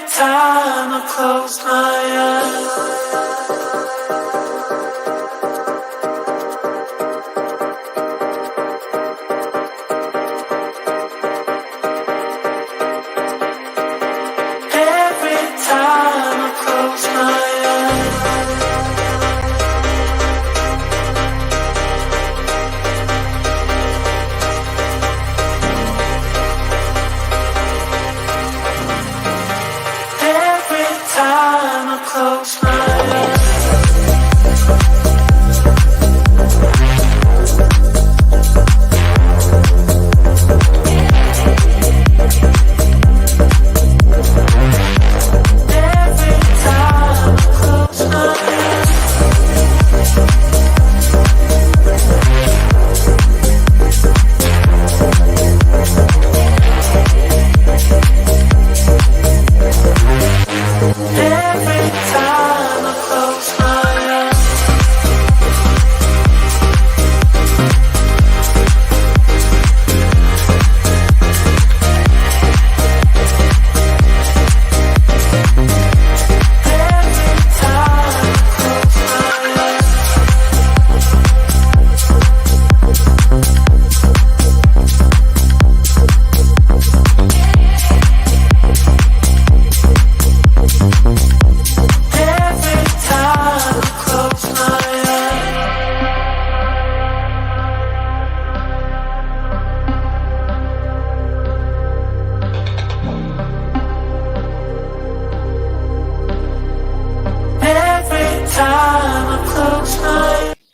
time I close my eyes. Every time I close my time I close my eyes.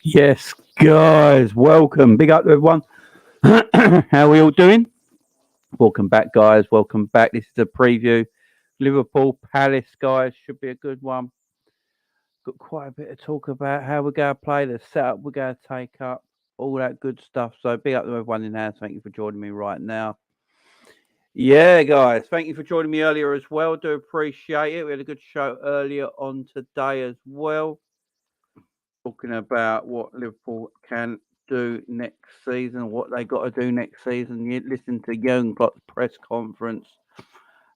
Yes, guys, welcome. Big up to everyone. How are we all doing? Welcome back, guys. Welcome back. This is a preview. Liverpool Palace, guys. Should be a good one. Got quite a bit to talk about. How we're going to play, the setup we're going to take up, all that good stuff. So big up to everyone in the house. Thank you for joining me right now. Yeah, guys. Thank you for joining me earlier as well. Do appreciate it. We had a good show earlier on today as well. Talking about what Liverpool can do next season, what they got to do next season. You listen to Jurgen Klopp's press conference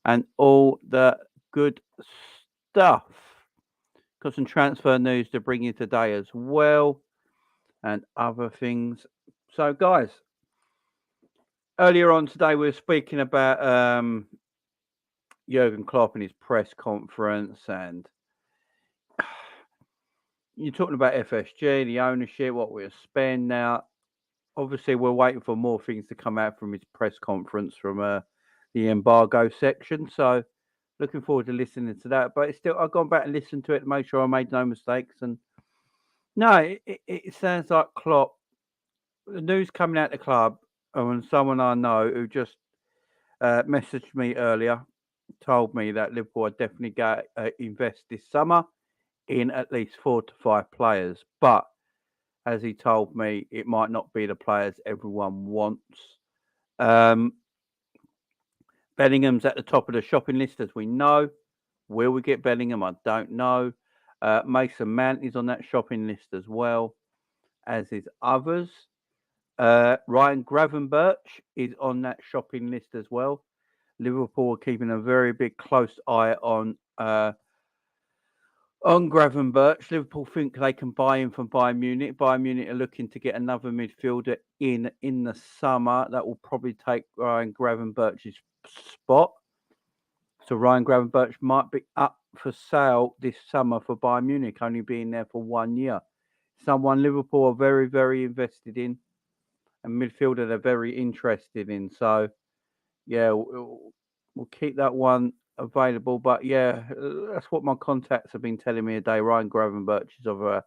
and all the good stuff. Got some transfer news to bring you today as well, and other things. So, guys, earlier on today we were speaking about Jurgen Klopp and his press conference, and you're talking about FSG, the ownership, what we'll spend now. Obviously, we're waiting for more things to come out from his press conference from the embargo section. So, looking forward to listening to that. But it's still, I've gone back and listened to it to make sure I made no mistakes. And no, it sounds like Klopp. The news coming out of the club, and someone I know who just messaged me earlier told me that Liverpool are definitely going to invest this summer in at least 4 to 5 players. But as he told me, it might not be the players everyone wants. Bellingham's at the top of the shopping list, as we know. Will we get Bellingham? I don't know. Mason Mount is on that shopping list as well, as is others. Ryan Gravenberch is on that shopping list as well. Liverpool are keeping a very big close eye on Gravenberch. Liverpool think they can buy him from Bayern Munich. Bayern Munich are looking to get another midfielder in the summer. That will probably take Ryan Gravenberch's spot. So Ryan Gravenberch might be up for sale this summer for Bayern Munich, only being there for 1 year. Someone Liverpool are very, very invested in, and midfielder they're very interested in. So, yeah, we'll keep that one available. But yeah, that's what my contacts have been telling me today. Ryan Gravenberch is of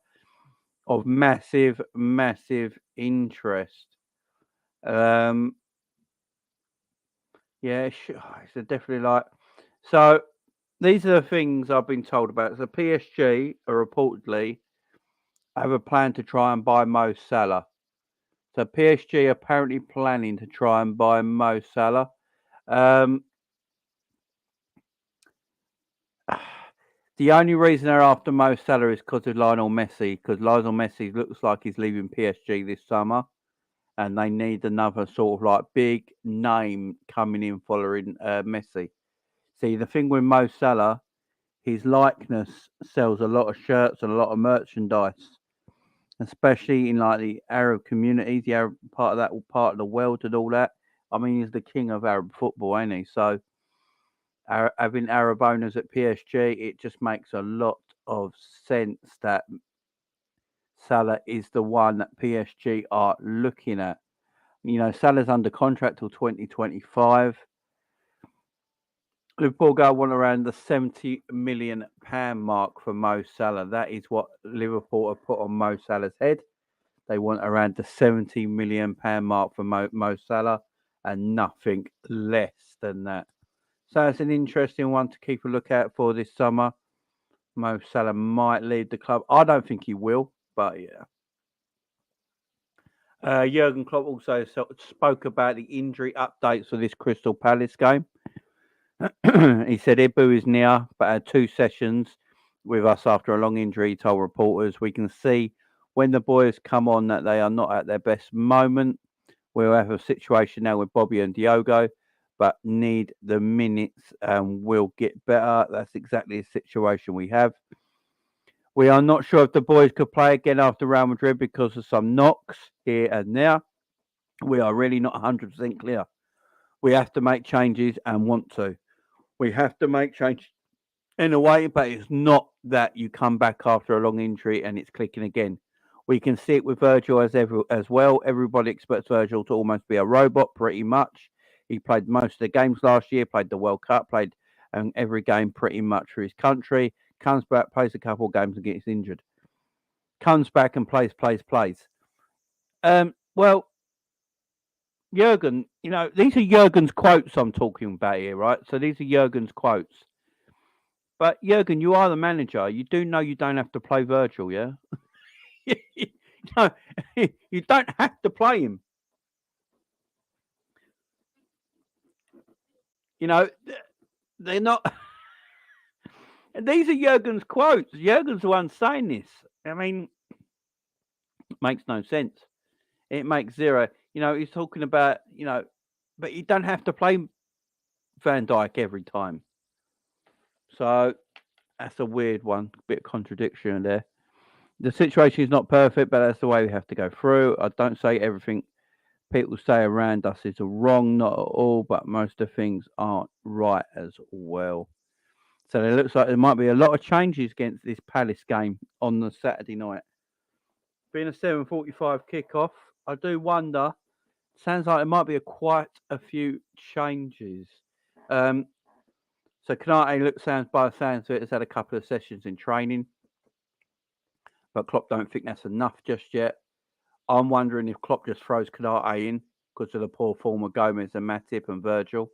massive, massive interest. Yeah, it's definitely like. So these are the things I've been told about. So PSG are reportedly have a plan to try and buy Mo Salah. So PSG are apparently planning to try and buy Mo Salah. The only reason they're after Mo Salah is because of Lionel Messi, because Lionel Messi looks like he's leaving PSG this summer, and they need another sort of like big name coming in following Messi. See, the thing with Mo Salah, his likeness sells a lot of shirts and a lot of merchandise, especially in like the Arab communities, the Arab part of that part of the world and all that. I mean, he's the king of Arab football, ain't he? So having Arab owners at PSG, it just makes a lot of sense that Salah is the one that PSG are looking at. You know, Salah's under contract till 2025. Liverpool go want around the £70 million mark for Mo Salah. That is what Liverpool have put on Mo Salah's head. They want around the £70 million mark for Mo Salah and nothing less than that. So it's an interesting one to keep a look out for this summer. Mo Salah might leave the club. I don't think he will, but yeah. Jurgen Klopp also spoke about the injury updates for this Crystal Palace game. He said Ibu is near, but had 2 sessions with us after a long injury. He told reporters, "We can see when the boys come on that they are not at their best moment. We'll have a situation now with Bobby and Diogo, but need the minutes and we'll get better." That's exactly the situation we have. We are not sure if the boys could play again after Real Madrid because of some knocks here and there. We are really not 100% clear. We have to make changes and want to. We have to make changes in a way, but it's not that you come back after a long injury and it's clicking again. We can see it with Virgil as well. Everybody expects Virgil to almost be a robot, pretty much. He played most of the games last year, played the World Cup, played every game pretty much for his country. Comes back, plays a couple of games and gets injured. Comes back and plays. Well, Jurgen, you know, these are Jurgen's quotes I'm talking about here, right? So these are Jurgen's quotes. But Jurgen, you are the manager. You do know you don't have to play Virgil, yeah? No, you don't have to play him. You know, they're not. These are Jurgen's quotes. Jurgen's the one saying this. I mean, it makes no sense. It makes zero. You know, he's talking about, you know, but you don't have to play Van Dijk every time. So that's a weird one. Bit of contradiction there. The situation is not perfect, but that's the way we have to go through. I don't say everything people say around us is wrong, not at all, but most of the things aren't right as well. So it looks like there might be a lot of changes against this Palace game on the Saturday night. Being a 7:45 kickoff, I do wonder. Sounds like there might be quite a few changes. So Konaté sounds by the sounds of it has had a couple of sessions in training, but Klopp don't think that's enough just yet. I'm wondering if Klopp just throws Konaté in because of the poor form of Gomez and Matip and Virgil.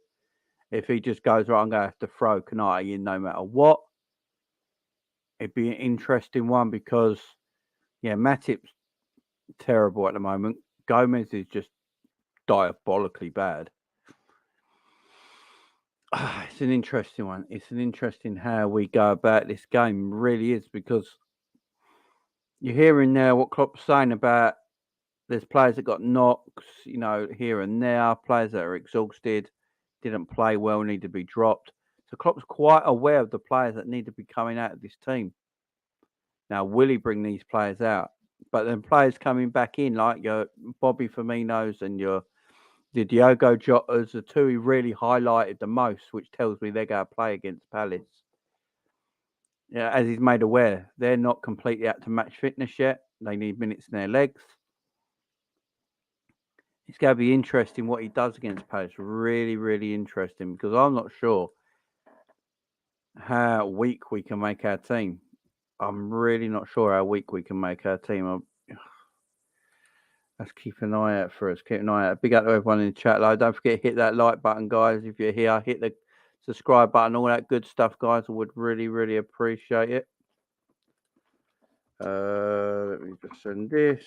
If he just goes, right, I'm going to have to throw Konaté in no matter what. It'd be an interesting one because, yeah, Matip's terrible at the moment. Gomez is just diabolically bad. It's an interesting one. It's an interesting how we go about this game. It really is, because you're hearing now what Klopp's saying about there's players that got knocks, you know, here and there, players that are exhausted, didn't play well, need to be dropped. So Klopp's quite aware of the players that need to be coming out of this team. Now, will he bring these players out? But then players coming back in, like your Bobby Firminos and the Diogo Jotas, the two he really highlighted the most, which tells me they're going to play against Palace. Yeah, as he's made aware, they're not completely up to match fitness yet. They need minutes in their legs. It's going to be interesting what he does against Palace. Really, really interesting, because I'm not sure how weak we can make our team. I'm really not sure how weak we can make our team. Let's keep an eye out for us. Keep an eye out. Big up to everyone in the chat. Don't forget to hit that like button, guys. If you're here, hit the subscribe button, all that good stuff, guys. I would really, really appreciate it. Let me just send this.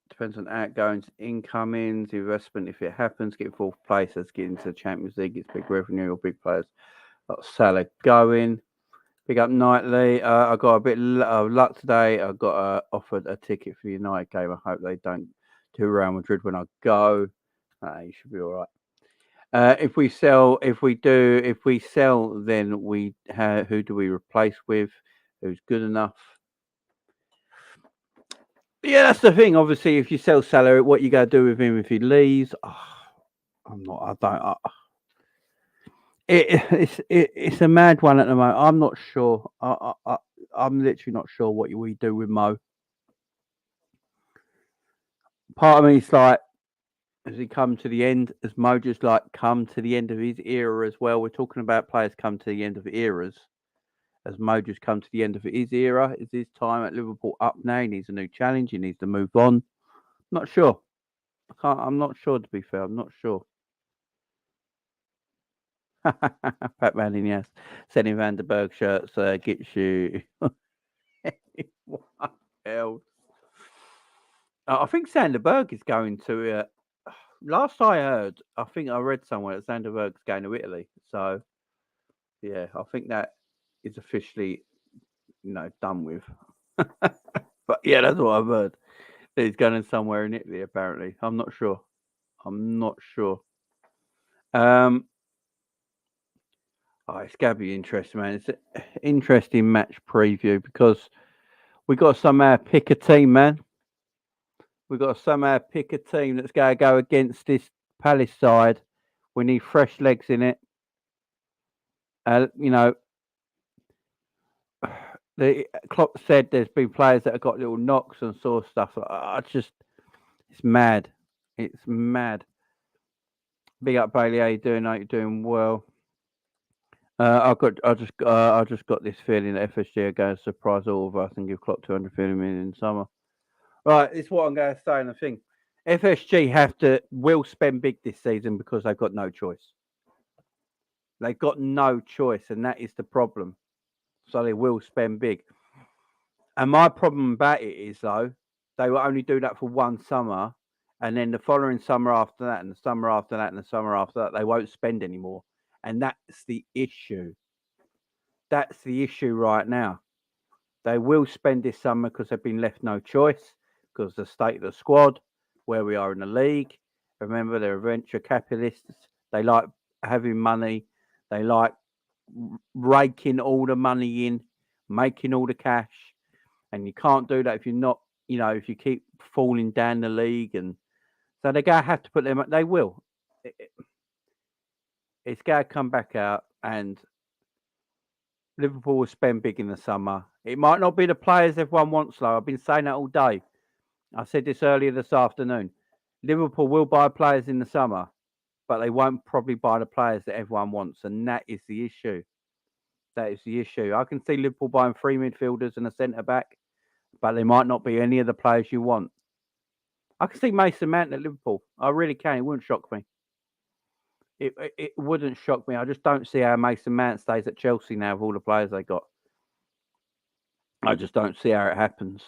Depends on outgoings, incomings, investment. If it happens, get fourth place. Let's get into the Champions League. It's big revenue or big players. Got Salah going. Big up Nightly. I got a bit of luck today. I got offered a ticket for the United game. I hope they don't do Real Madrid when I go. You should be all right. If we sell, then who do we replace with? Who's good enough? Yeah, that's the thing. Obviously, if you sell Salah, what you got to do with him if he leaves? I'm not. I don't. It's a mad one at the moment. I'm not sure. I'm literally not sure what we do with Mo. Part of me is like, has he come to the end? Has Mo just like come to the end of his era as well? We're talking about players come to the end of eras. Has Mo just come to the end of his era? Is his time at Liverpool up now? He needs a new challenge. He needs to move on. Not sure. I'm not sure, to be fair. I'm not sure. Batman in yes. Sending Van der Berg shirts gets you. What else? I think Sanderberg is going to. Last I heard, I think I read somewhere that Sanderberg's going to Italy. So, yeah, I think that is officially, done with. But yeah, that's what I've heard. That he's going somewhere in Italy. Apparently, I'm not sure. It's going to be interesting, man. It's an interesting match preview because we got to somehow pick a team, man. We've got to somehow pick a team that's going to go against this Palace side. We need fresh legs in it. The Klopp said there's been players that have got little knocks and sort of stuff. It's mad. It's mad. Big up Bailey, how you doing? You're doing well. I just got this feeling that FSG are going to surprise all of us and give Klopp 250 million in summer. Right, it's what I'm going to say. And the thing, FSG will spend big this season because they've got no choice. They've got no choice, and that is the problem. So they will spend big. And my problem about it is, though, they will only do that for one summer, and then the following summer after that, and the summer after that, and the summer after that, they won't spend anymore. And that's the issue. That's the issue right now. They will spend this summer because they've been left no choice, because the state of the squad, where we are in the league. Remember, they're venture capitalists. They like having money. They like raking all the money in, making all the cash. And you can't do that if you're not, if you keep falling down the league. And so they're going to have to put them, they will. It's going to come back out, and Liverpool will spend big in the summer. It might not be the players everyone wants, though. I've been saying that all day. I said this earlier this afternoon. Liverpool will buy players in the summer, but they won't probably buy the players that everyone wants, and that is the issue. That is the issue. I can see Liverpool buying 3 midfielders and a centre back, but they might not be any of the players you want. I can see Mason Mount at Liverpool. I really can. It wouldn't shock me. It wouldn't shock me. I just don't see how Mason Mount stays at Chelsea now with all the players they got. I just don't see how it happens.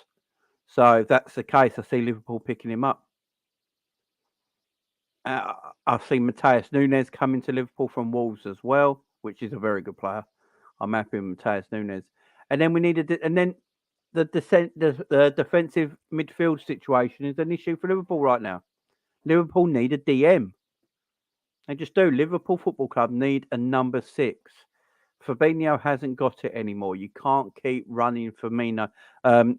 So if that's the case, I see Liverpool picking him up. I've seen Matheus Nunez coming to Liverpool from Wolves as well, which is a very good player. I'm happy with Matheus Nunez. And then the defensive midfield situation is an issue for Liverpool right now. Liverpool need a DM. They just do. Liverpool Football Club need a number 6. Fabinho hasn't got it anymore. You can't keep running Fabinho into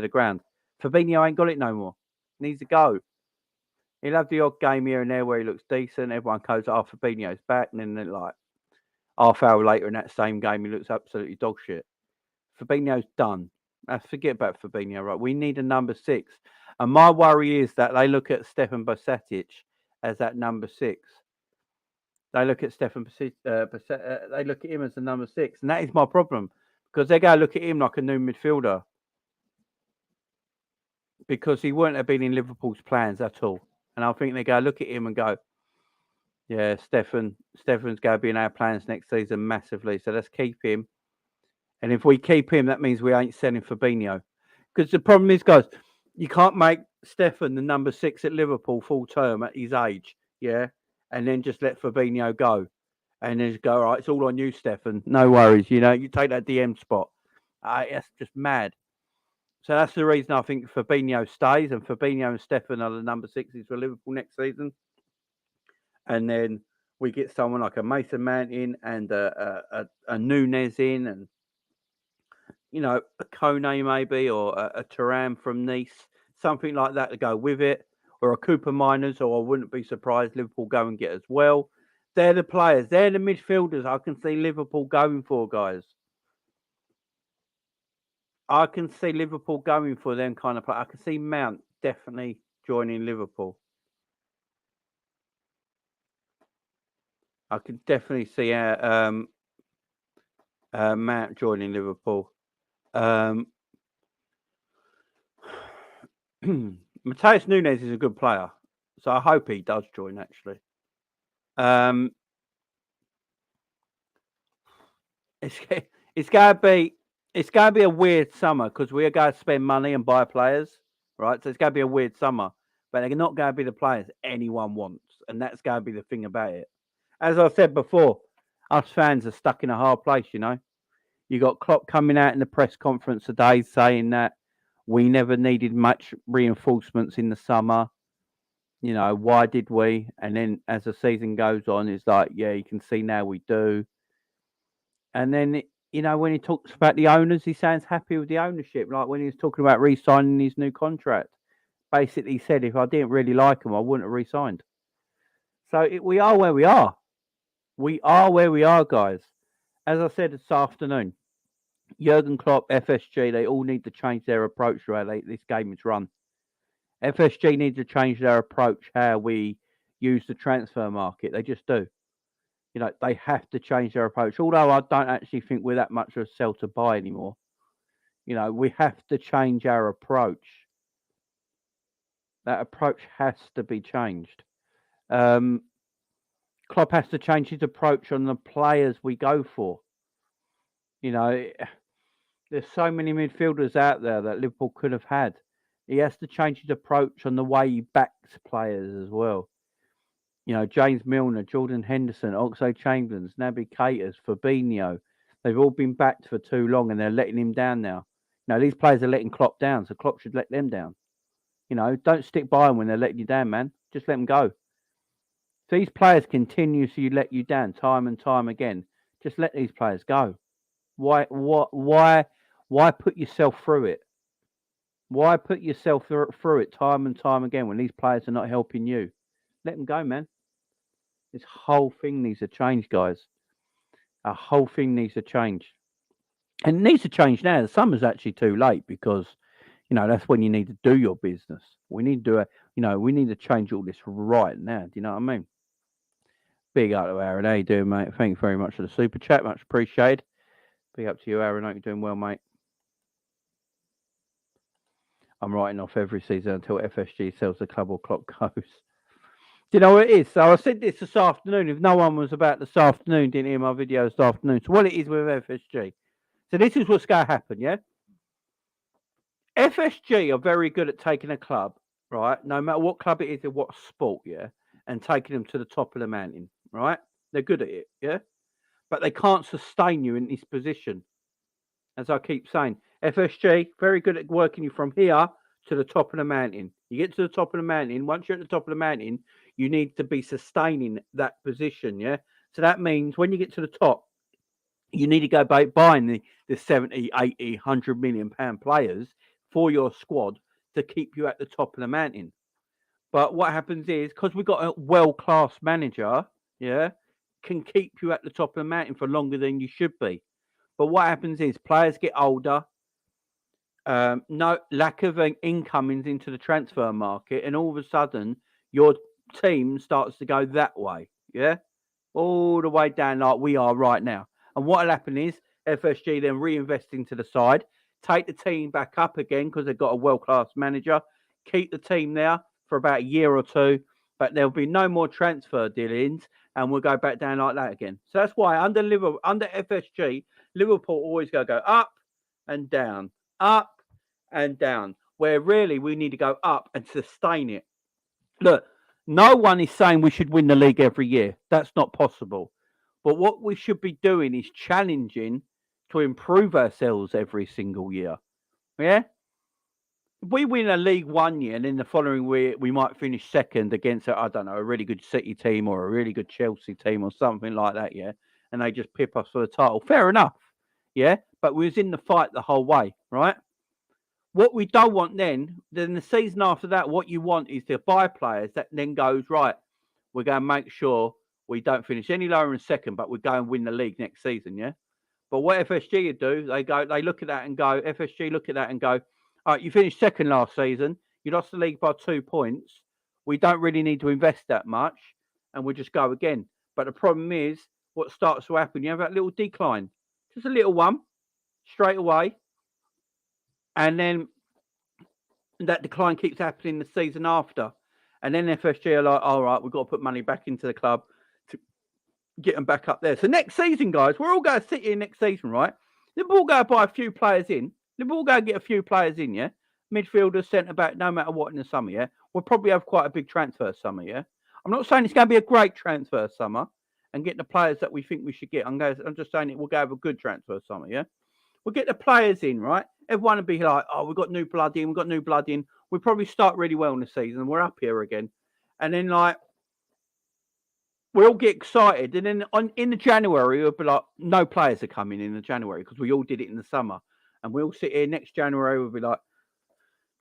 the ground. Fabinho ain't got it no more. Needs to go. He'll have the odd game here and there where he looks decent. Everyone goes, Fabinho's back. And then like half hour later in that same game, he looks absolutely dog shit. Fabinho's done. Forget about Fabinho, right? We need a number 6. And my worry is that they look at Stefan Bajcetic as that number 6. They look at Stefan Bajcetic, they look at him as the number 6. And that is my problem. Because they're going to look at him like a new midfielder. Because he wouldn't have been in Liverpool's plans at all. And I think they go look at him and go, yeah, Stefan's going to be in our plans next season massively. So let's keep him. And if we keep him, that means we ain't selling Fabinho. Because the problem is, guys, you can't make Stefan the number 6 at Liverpool full term at his age, yeah, and then just let Fabinho go. and then just go, all right, it's all on you, Stefan. No worries, you take that DM spot. It's just mad. So that's the reason I think Fabinho stays, and Fabinho and Stefan are the number 6s for Liverpool next season. And then we get someone like a Mason Mount in and a Nunez in, and a Kone maybe, or a Turan from Nice, something like that to go with it, or a Cooper Miners, or I wouldn't be surprised Liverpool go and get as well. They're the players, they're the midfielders I can see Liverpool going for, guys. I can see Liverpool going for them kind of play. I can see Mount definitely joining Liverpool. I can definitely see Mount joining Liverpool. Mateus Nunez is a good player, so I hope he does join. Actually, it's going to be a weird summer because we are going to spend money and buy players, right? So it's going to be a weird summer, but they're not going to be the players anyone wants, and that's going to be the thing about it. As I said before, us fans are stuck in a hard place. You got Klopp coming out in the press conference today saying that we never needed much reinforcements in the summer. Why did we? And then as the season goes on, it's like, yeah, you can see now we do. And then, when he talks about the owners, he sounds happy with the ownership. Like when he was talking about re-signing his new contract. Basically, he said, if I didn't really like him, I wouldn't have re-signed. So we are where we are. We are where we are, guys. As I said this afternoon, Jurgen Klopp, FSG, they all need to change their approach to how this game is run. FSG need to change their approach how we use the transfer market. They just do. They have to change their approach. Although I don't actually think we're that much of a sell to buy anymore. We have to change our approach. That approach has to be changed. Klopp has to change his approach on the players we go for. There's so many midfielders out there that Liverpool could have had. He has to change his approach on the way he backs players as well. James Milner, Jordan Henderson, Oxlade-Chamberlain, Naby Keita, Fabinho. They've all been backed for too long and they're letting him down now. These players are letting Klopp down, so Klopp should let them down. Don't stick by them when they're letting you down, man. Just let them go. These players continuously let you down time and time again. Just let these players go. Why put yourself through it? Why put yourself through it time and time again when these players are not helping you? Let them go, man. This whole thing needs to change, guys. A whole thing needs to change. And it needs to change now. The summer's actually too late because, that's when you need to do your business. We need to do we need to change all this right now. Do you know what I mean? Big up to Aaron. How you doing, mate? Thank you very much for the super chat. Much appreciated. Big up to you, Aaron. Hope you're doing well, mate. I'm writing off every season until FSG sells the club or Klopp goes. Do you know what it is? So I said this afternoon. If no one was about this afternoon, didn't hear my video this afternoon. So what it is with FSG. So this is what's going to happen, yeah? FSG are very good at taking a club, right? No matter what club it is or what sport, yeah? And taking them to the top of the mountain, right? They're good at it, yeah? But they can't sustain you in this position. As I keep saying, FSG, very good at working you from here to the top of the mountain. You get to the top of the mountain. Once you're at the top of the mountain, you need to be sustaining that position, yeah? So that means when you get to the top, you need to go buying the 70, 80, 100 million pound players for your squad to keep you at the top of the mountain. But what happens is, because we've got a world-class manager, yeah, can keep you at the top of the mountain for longer than you should be. But what happens is players get older, no lack of incomings into the transfer market, and all of a sudden your team starts to go that way, yeah, all the way down like we are right now. And what will happen is FSG then reinvest into the side, take the team back up again because they've got a world-class manager, keep the team there for about a year or two, but there'll be no more transfer dealings, and we'll go back down like that again. So that's why under FSG, Liverpool always go up and down, up and down, where really we need to go up and sustain it. Look, no one is saying we should win the league every year. That's not possible. But what we should be doing is challenging to improve ourselves every single year. Yeah? If we win a league one year and then the following year we might finish second against, I don't know, a really good City team or a really good Chelsea team or something like that, yeah? And they just pip us for the title. Fair enough, yeah? But we was in the fight the whole way, right? What we don't want then the season after that, what you want is to buy players that then goes, right, we're going to make sure we don't finish any lower than second, but we go and win the league next season, yeah? But what FSG do, they look at that and go, FSG look at that and go, all right, you finished second last season, you lost the league by 2 points, we don't really need to invest that much, and we'll just go again. But the problem is, what starts to happen, you have that little decline, just a little one, straight away, and then that decline keeps happening the season after. And then FSG are like, all right, we've got to put money back into the club to get them back up there. So next season, guys, we're all going to sit here next season, right? Liverpool go buy a few players in. Liverpool go get a few players in, yeah? Midfielders, centre back, no matter what in the summer, yeah? We'll probably have quite a big transfer summer, yeah? I'm not saying it's going to be a great transfer summer and get the players that we think we should get. I'm just saying it will go have a good transfer summer, yeah? We'll get the players in, right? Everyone will be like, oh, we've got new blood in, we've got new blood in. We'll probably start really well in the season. We're up here again. And then, like, we all get excited. And then in the January, we'll be like, no players are coming in the January because we all did it in the summer. And we'll sit here next January, we'll be like,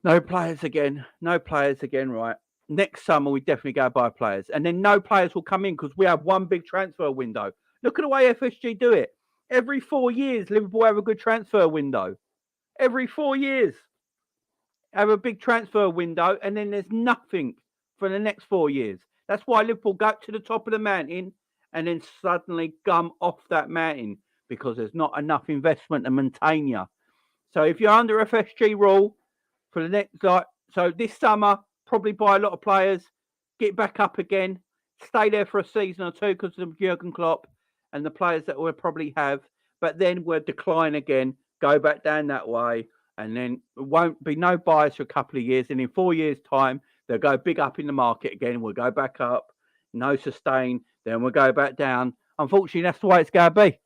no players again, right? Next summer, we definitely go buy players. And then no players will come in because we have one big transfer window. Look at the way FSG do it. Every 4 years, Liverpool have a good transfer window. Every 4 years, have a big transfer window, and then there's nothing for the next 4 years. That's why Liverpool go to the top of the mountain and then suddenly come off that mountain because there's not enough investment to maintain you. So if you're under FSG rule for the next, so this summer, probably buy a lot of players, get back up again, stay there for a season or two because of Jurgen Klopp and the players that we'll probably have, but then we'll decline again, go back down that way, and then won't be no buyers for a couple of years. And in 4 years' time, they'll go big up in the market again. We'll go back up, no sustain, then we'll go back down. Unfortunately, that's the way it's going to be.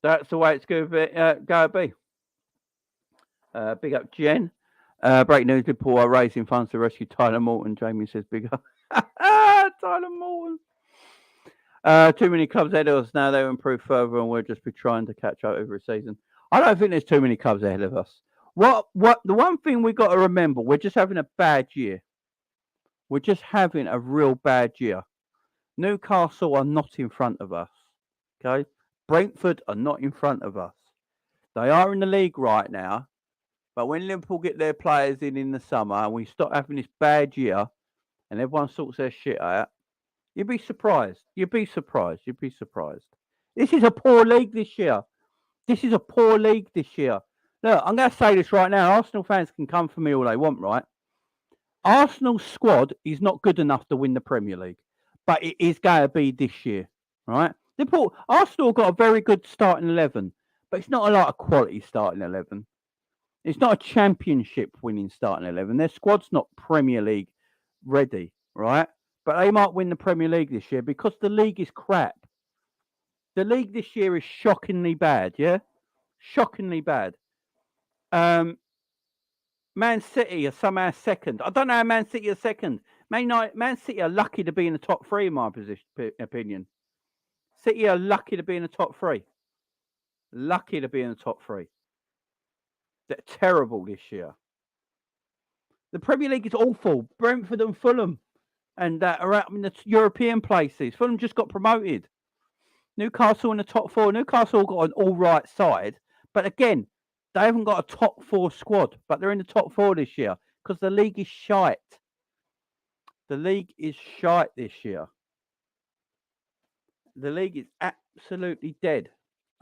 That's the way it's going to be. Big up, Jen. Breaking news: Liverpool are raising funds to rescue Tyler Morton. Jamie says, "Big up, Tyler Morton." Too many clubs ahead of us now. They'll improve further, and we'll just be trying to catch up every season. I don't think there's too many clubs ahead of us. What? The one thing we got to remember: we're just having a bad year. We're just having a real bad year. Newcastle are not in front of us. Okay, Brentford are not in front of us. They are in the league right now. But when Liverpool get their players in the summer and we stop having this bad year and everyone sorts their shit out, you'd be surprised. You'd be surprised. This is a poor league this year. Look, I'm going to say this right now. Arsenal fans can come for me all they want, right? Arsenal's squad is not good enough to win the Premier League. But it is going to be this year, right? Arsenal got a very good starting 11. But it's not a lot of quality starting 11. It's not a championship winning starting 11. Their squad's not Premier League ready, right? But they might win the Premier League this year because the league is crap. The league this year is shockingly bad, yeah? Shockingly bad. Man City are somehow second. I don't know how Man City are second. Man City are lucky to be in the top three, in my opinion. City are lucky to be in the top three. They're terrible this year. The Premier League is awful. Brentford and Fulham and are out in the European places. Fulham just got promoted. Newcastle in the top four. Newcastle got an all right side. But again, they haven't got a top four squad. But they're in the top four this year because the league is shite. The league is shite this year. The league is absolutely dead.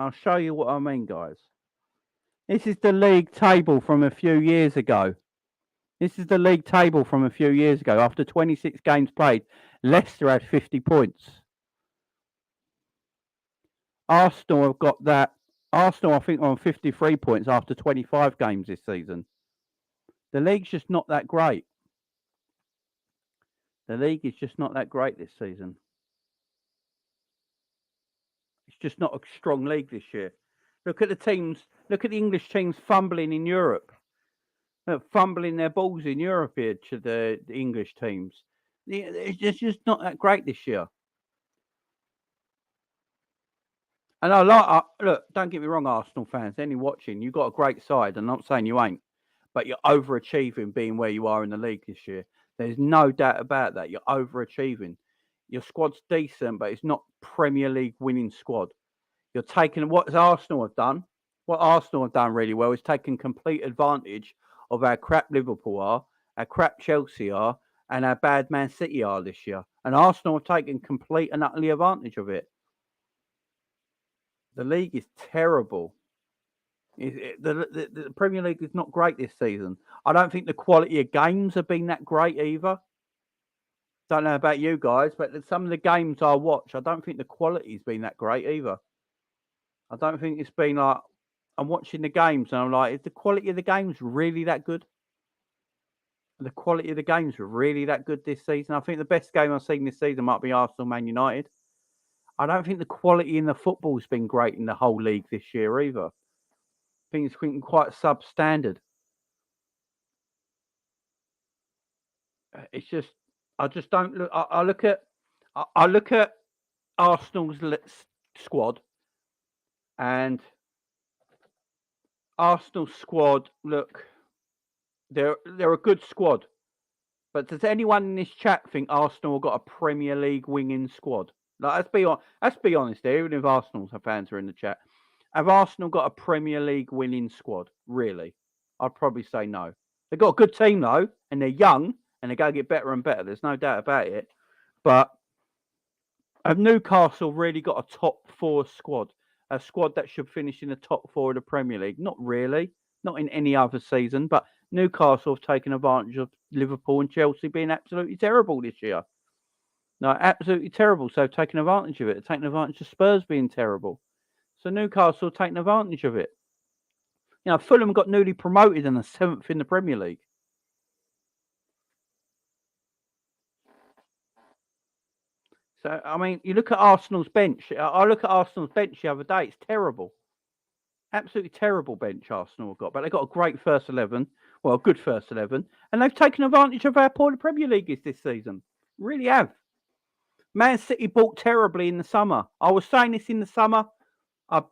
I'll show you what I mean, guys. This is the league table from a few years ago. After 26 games played, Leicester had 50 points. Arsenal have got that. Arsenal, I think, are on 53 points after 25 games this season. The league's just not that great. The league is just not that great this season. It's just not a strong league this year. Look at the teams. Look at the English teams fumbling in Europe. Fumbling their balls in Europe here to the English teams. It's just not that great this year. And I like look. Don't get me wrong, Arsenal fans. Any watching, you got a great side. I'm not saying you ain't, but you're overachieving being where you are in the league this year. There's no doubt about that. You're overachieving. Your squad's decent, but it's not Premier League winning squad. You're taking what Arsenal have done. What Arsenal have done really well is taking complete advantage of how crap Liverpool are, how crap Chelsea are, and how bad Man City are this year. And Arsenal have taken complete and utterly advantage of it. The league is terrible. The Premier League is not great this season. I don't think the quality of games have been that great either. Don't know about you guys, but some of the games I watch, I don't think the quality's been that great either. I don't think it's been like I'm watching the games and I'm like, is the quality of the games really that good? The quality of the games really that good this season? I think the best game I've seen this season might be Arsenal Man United. I don't think the quality in the football's been great in the whole league this year either. I think it's been quite substandard. It's just I just don't look. I look at Arsenal's squad, and Arsenal squad look. They're a good squad, but does anyone in this chat think Arsenal have got a Premier League winning squad? Like, let's be honest here. Even if Arsenal's fans are in the chat, have Arsenal got a Premier League winning squad? Really? I'd probably say no. They've got a good team though, and they're young, and they're going to get better and better. There's no doubt about it. But have Newcastle really got a top four squad? A squad that should finish in the top four of the Premier League? Not really. Not in any other season. But Newcastle have taken advantage of Liverpool and Chelsea being absolutely terrible this year. No, absolutely terrible. So they've taken advantage of it. They've taken advantage of Spurs being terrible. So Newcastle have taken advantage of it. You know, Fulham got newly promoted and are 7th in the Premier League. So, I mean, you look at Arsenal's bench. I look at Arsenal's bench the other day. It's terrible. Absolutely terrible bench Arsenal have got. But they've got a great first 11. Well, a good first 11. And they've taken advantage of how poor the Premier League is this season. Really have. Man City bought terribly in the summer. I was saying this in the summer.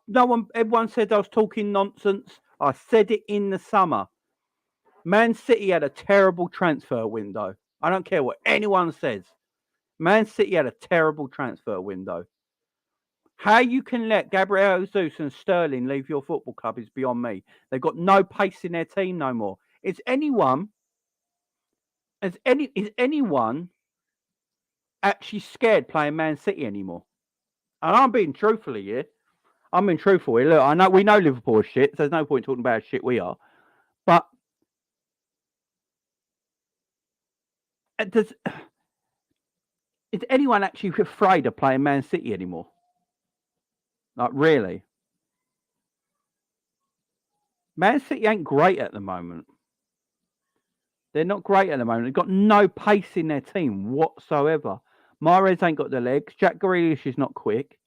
Everyone said I was talking nonsense. I said it in the summer. Man City had a terrible transfer window. I don't care what anyone says. Man City had a terrible transfer window. How you can let Gabriel Jesus and Sterling leave your football club is beyond me. They've got no pace in their team no more. Is anyone actually scared playing Man City anymore? And I'm being truthful here. I'm being truthful here. Look, we know Liverpool is shit. So there's no point talking about how shit we are. But is anyone actually afraid of playing Man City anymore? Like, really? Man City ain't great at the moment. They're not great at the moment. They've got no pace in their team whatsoever. Mahrez ain't got the legs. Jack Grealish is not quick.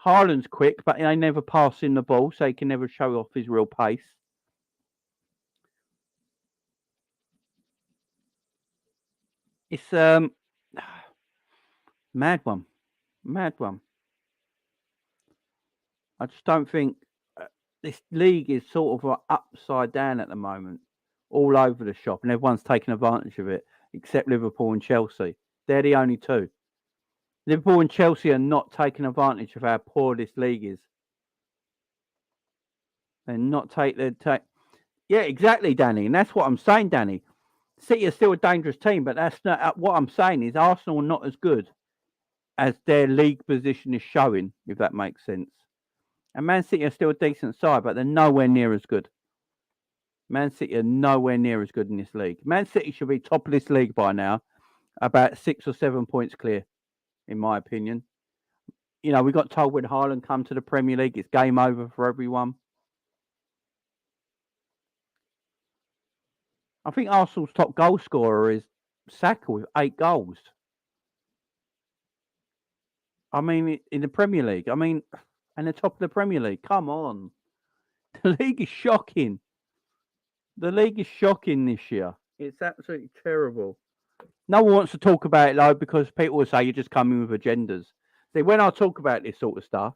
Haaland's quick, but they never pass in the ball, so he can never show off his real pace. It's mad one. I just don't think this league is sort of upside down at the moment, all over the shop, and everyone's taking advantage of it, except Liverpool and Chelsea. They're the only two. Liverpool and Chelsea are not taking advantage of how poor this league is. They're not Yeah, exactly, Danny, and that's what I'm saying, Danny. City are still a dangerous team, but that's not what I'm saying. Is Arsenal not as good as their league position is showing, if that makes sense. And Man City are still a decent side, but they're nowhere near as good. Man City are nowhere near as good in this league. Man City should be top of this league by now, about 6 or 7 points clear, in my opinion. You know, we got told when Haaland come to the Premier League, it's game over for everyone. I think Arsenal's top goal scorer is Saka with 8 goals. I mean, in the Premier League. I mean, and the top of the Premier League. Come on. The league is shocking. The league is shocking this year. It's absolutely terrible. No one wants to talk about it though because people will say you're just coming with agendas. See, when I talk about this sort of stuff,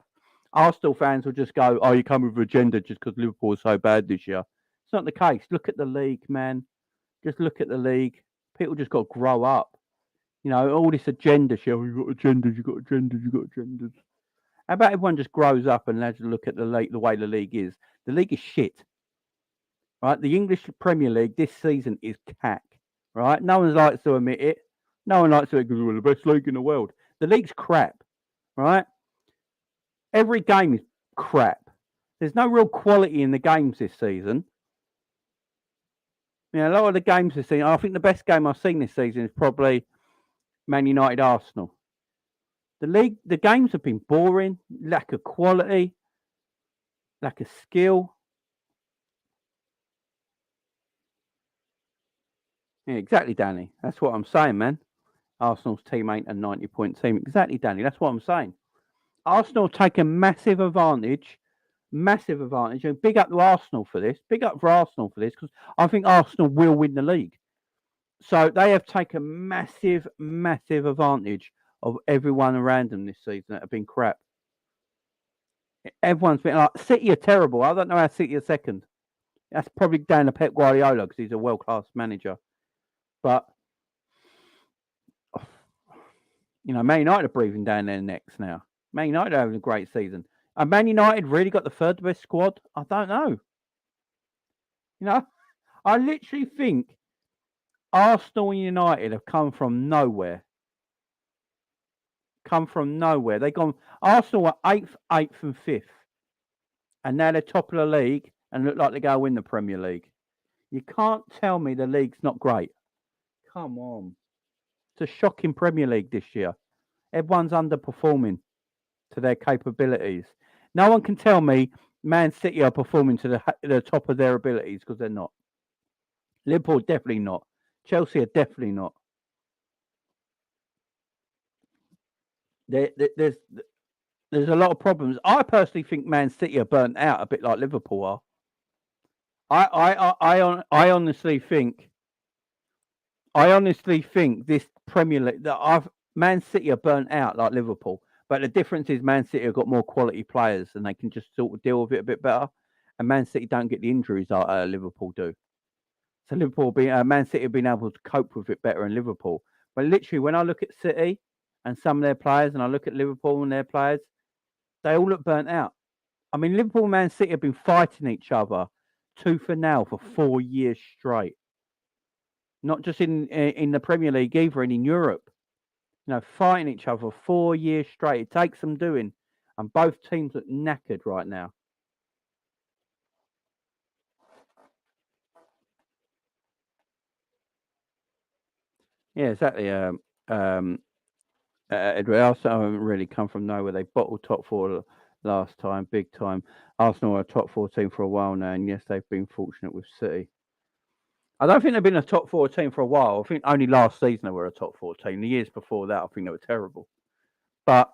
Arsenal fans will just go, "Oh, you come with agenda just because Liverpool is so bad this year." It's not the case. Look at the league, man. Just look at the league. People just got to grow up. You know, all this agenda shit. Oh, you got agendas. You got agendas. You got agendas. How about everyone just grows up and has a look at the league, the way the league is? The league is shit, right? The English Premier League this season is cack, right? No one likes to admit it. No one likes to admit because we're the best league in the world. The league's crap, right? Every game is crap. There's no real quality in the games this season. You know, a lot of the games this season, I think the best game I've seen this season is probably Man United Arsenal. The games have been boring, lack of quality, lack of skill. Yeah, exactly, Danny. That's what I'm saying, man. Arsenal's team ain't a 90-point team. Exactly, Danny. That's what I'm saying. Arsenal take a massive advantage. And big up to Arsenal for this. Big up for Arsenal for this because I think Arsenal will win the league. So they have taken massive advantage of everyone around them this season that have been crap. Everyone's been like, City are terrible. I don't know how City are second. That's probably down to Pep Guardiola because he's a world-class manager. But, you know, Man United are breathing down their necks now. Man United are having a great season. And Man United really got the third best squad? I don't know. You know, I literally think Arsenal and United have come from nowhere. They've gone. Arsenal were eighth, and fifth, and now they're top of the league and look like they're going to win the Premier League. You can't tell me the league's not great. Come on, it's a shocking Premier League this year. Everyone's underperforming to their capabilities. No one can tell me Man City are performing to the top of their abilities because they're not. Liverpool definitely not. Chelsea are definitely not. There's a lot of problems. I personally think Man City are burnt out a bit like Liverpool are. I honestly think this Premier League that Man City are burnt out like Liverpool. But the difference is Man City have got more quality players and they can just sort of deal with it a bit better. And Man City don't get the injuries like Liverpool do. So Man City have been able to cope with it better than Liverpool. But literally, when I look at City and some of their players, and I look at Liverpool and their players, they all look burnt out. I mean, Liverpool and Man City have been fighting each other tooth and nail for 4 years straight. Not just in the Premier League either, and in Europe. You know, fighting each other 4 years straight. It takes some doing. And both teams look knackered right now. Yeah, exactly. Edward, Arsenal haven't really come from nowhere. They bottled top four last time, big time. Arsenal are a top four team for a while now, and yes, they've been fortunate with City. I don't think they've been a top four team for a while. I think only last season they were a top four team. The years before that, I think they were terrible. But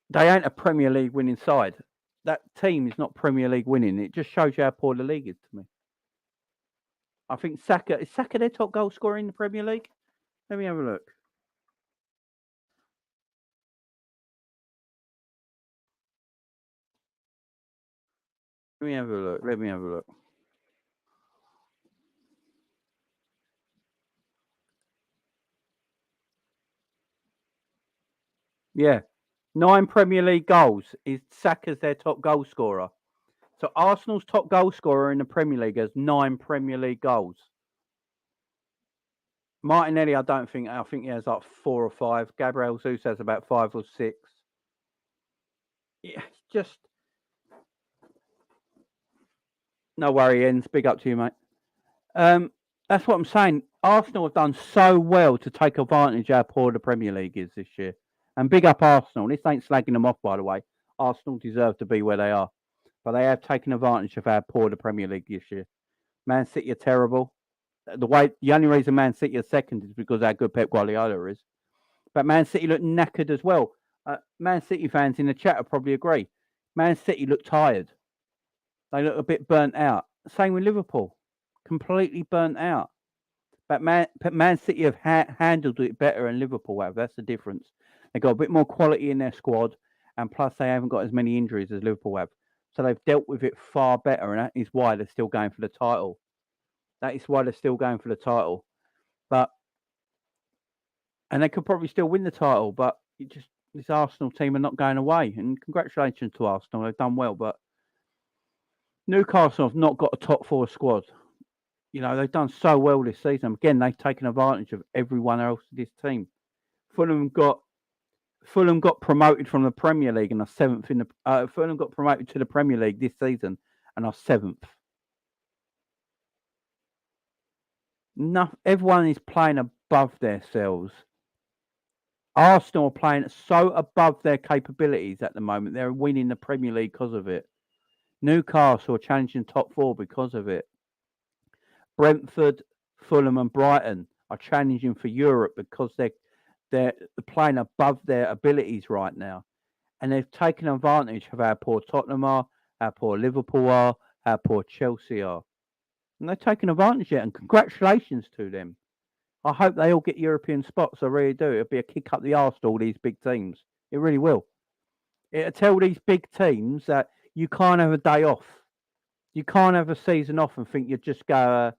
they ain't a Premier League winning side. That team is not Premier League winning. It just shows you how poor the league is to me. I think is Saka their top goal scorer in the Premier League? Let me have a look. Let me have a look. Yeah. 9 Premier League goals. Is Saka's their top goal scorer. So Arsenal's top goal scorer in the Premier League has 9 Premier League goals. Martinelli, I think he has like 4 or 5. Gabriel Jesus has about 5 or 6. Yeah, just no worry, Ends. Big up to you, mate. That's what I'm saying. Arsenal have done so well to take advantage of how poor the Premier League is this year. And big up Arsenal. This ain't slagging them off, by the way. Arsenal deserve to be where they are. But they have taken advantage of how poor the Premier League this year. Man City are terrible. The only reason Man City are second is because how good Pep Guardiola is. But Man City look knackered as well. Man City fans in the chat will probably agree. Man City look tired. They look a bit burnt out. Same with Liverpool, completely burnt out. But Man City have handled it better than Liverpool have. That's the difference. They've got a bit more quality in their squad, and plus they haven't got as many injuries as Liverpool have. So they've dealt with it far better, and that is why they're still going for the title. That is why they're still going for the title. And they could probably still win the title, but this Arsenal team are not going away. And congratulations to Arsenal, they've done well. But Newcastle have not got a top four squad. You know, they've done so well this season. Again, they've taken advantage of everyone else in this team. Fulham got promoted from the Premier League and are seventh in the. Fulham got promoted to the Premier League this season and are seventh. No, everyone is playing above themselves. Arsenal are playing so above their capabilities at the moment. They're winning the Premier League because of it. Newcastle are challenging top four because of it. Brentford, Fulham, and Brighton are challenging for Europe because they're playing above their abilities right now, and they've taken advantage of how poor Tottenham are, how poor Liverpool are, how poor Chelsea are, and they've taken advantage of it. And congratulations to them. I hope they all get European spots. I really do. It'll be a kick up the arse to all these big teams. It really will. It'll tell these big teams that you can't have a day off. You can't have a season off and think you just go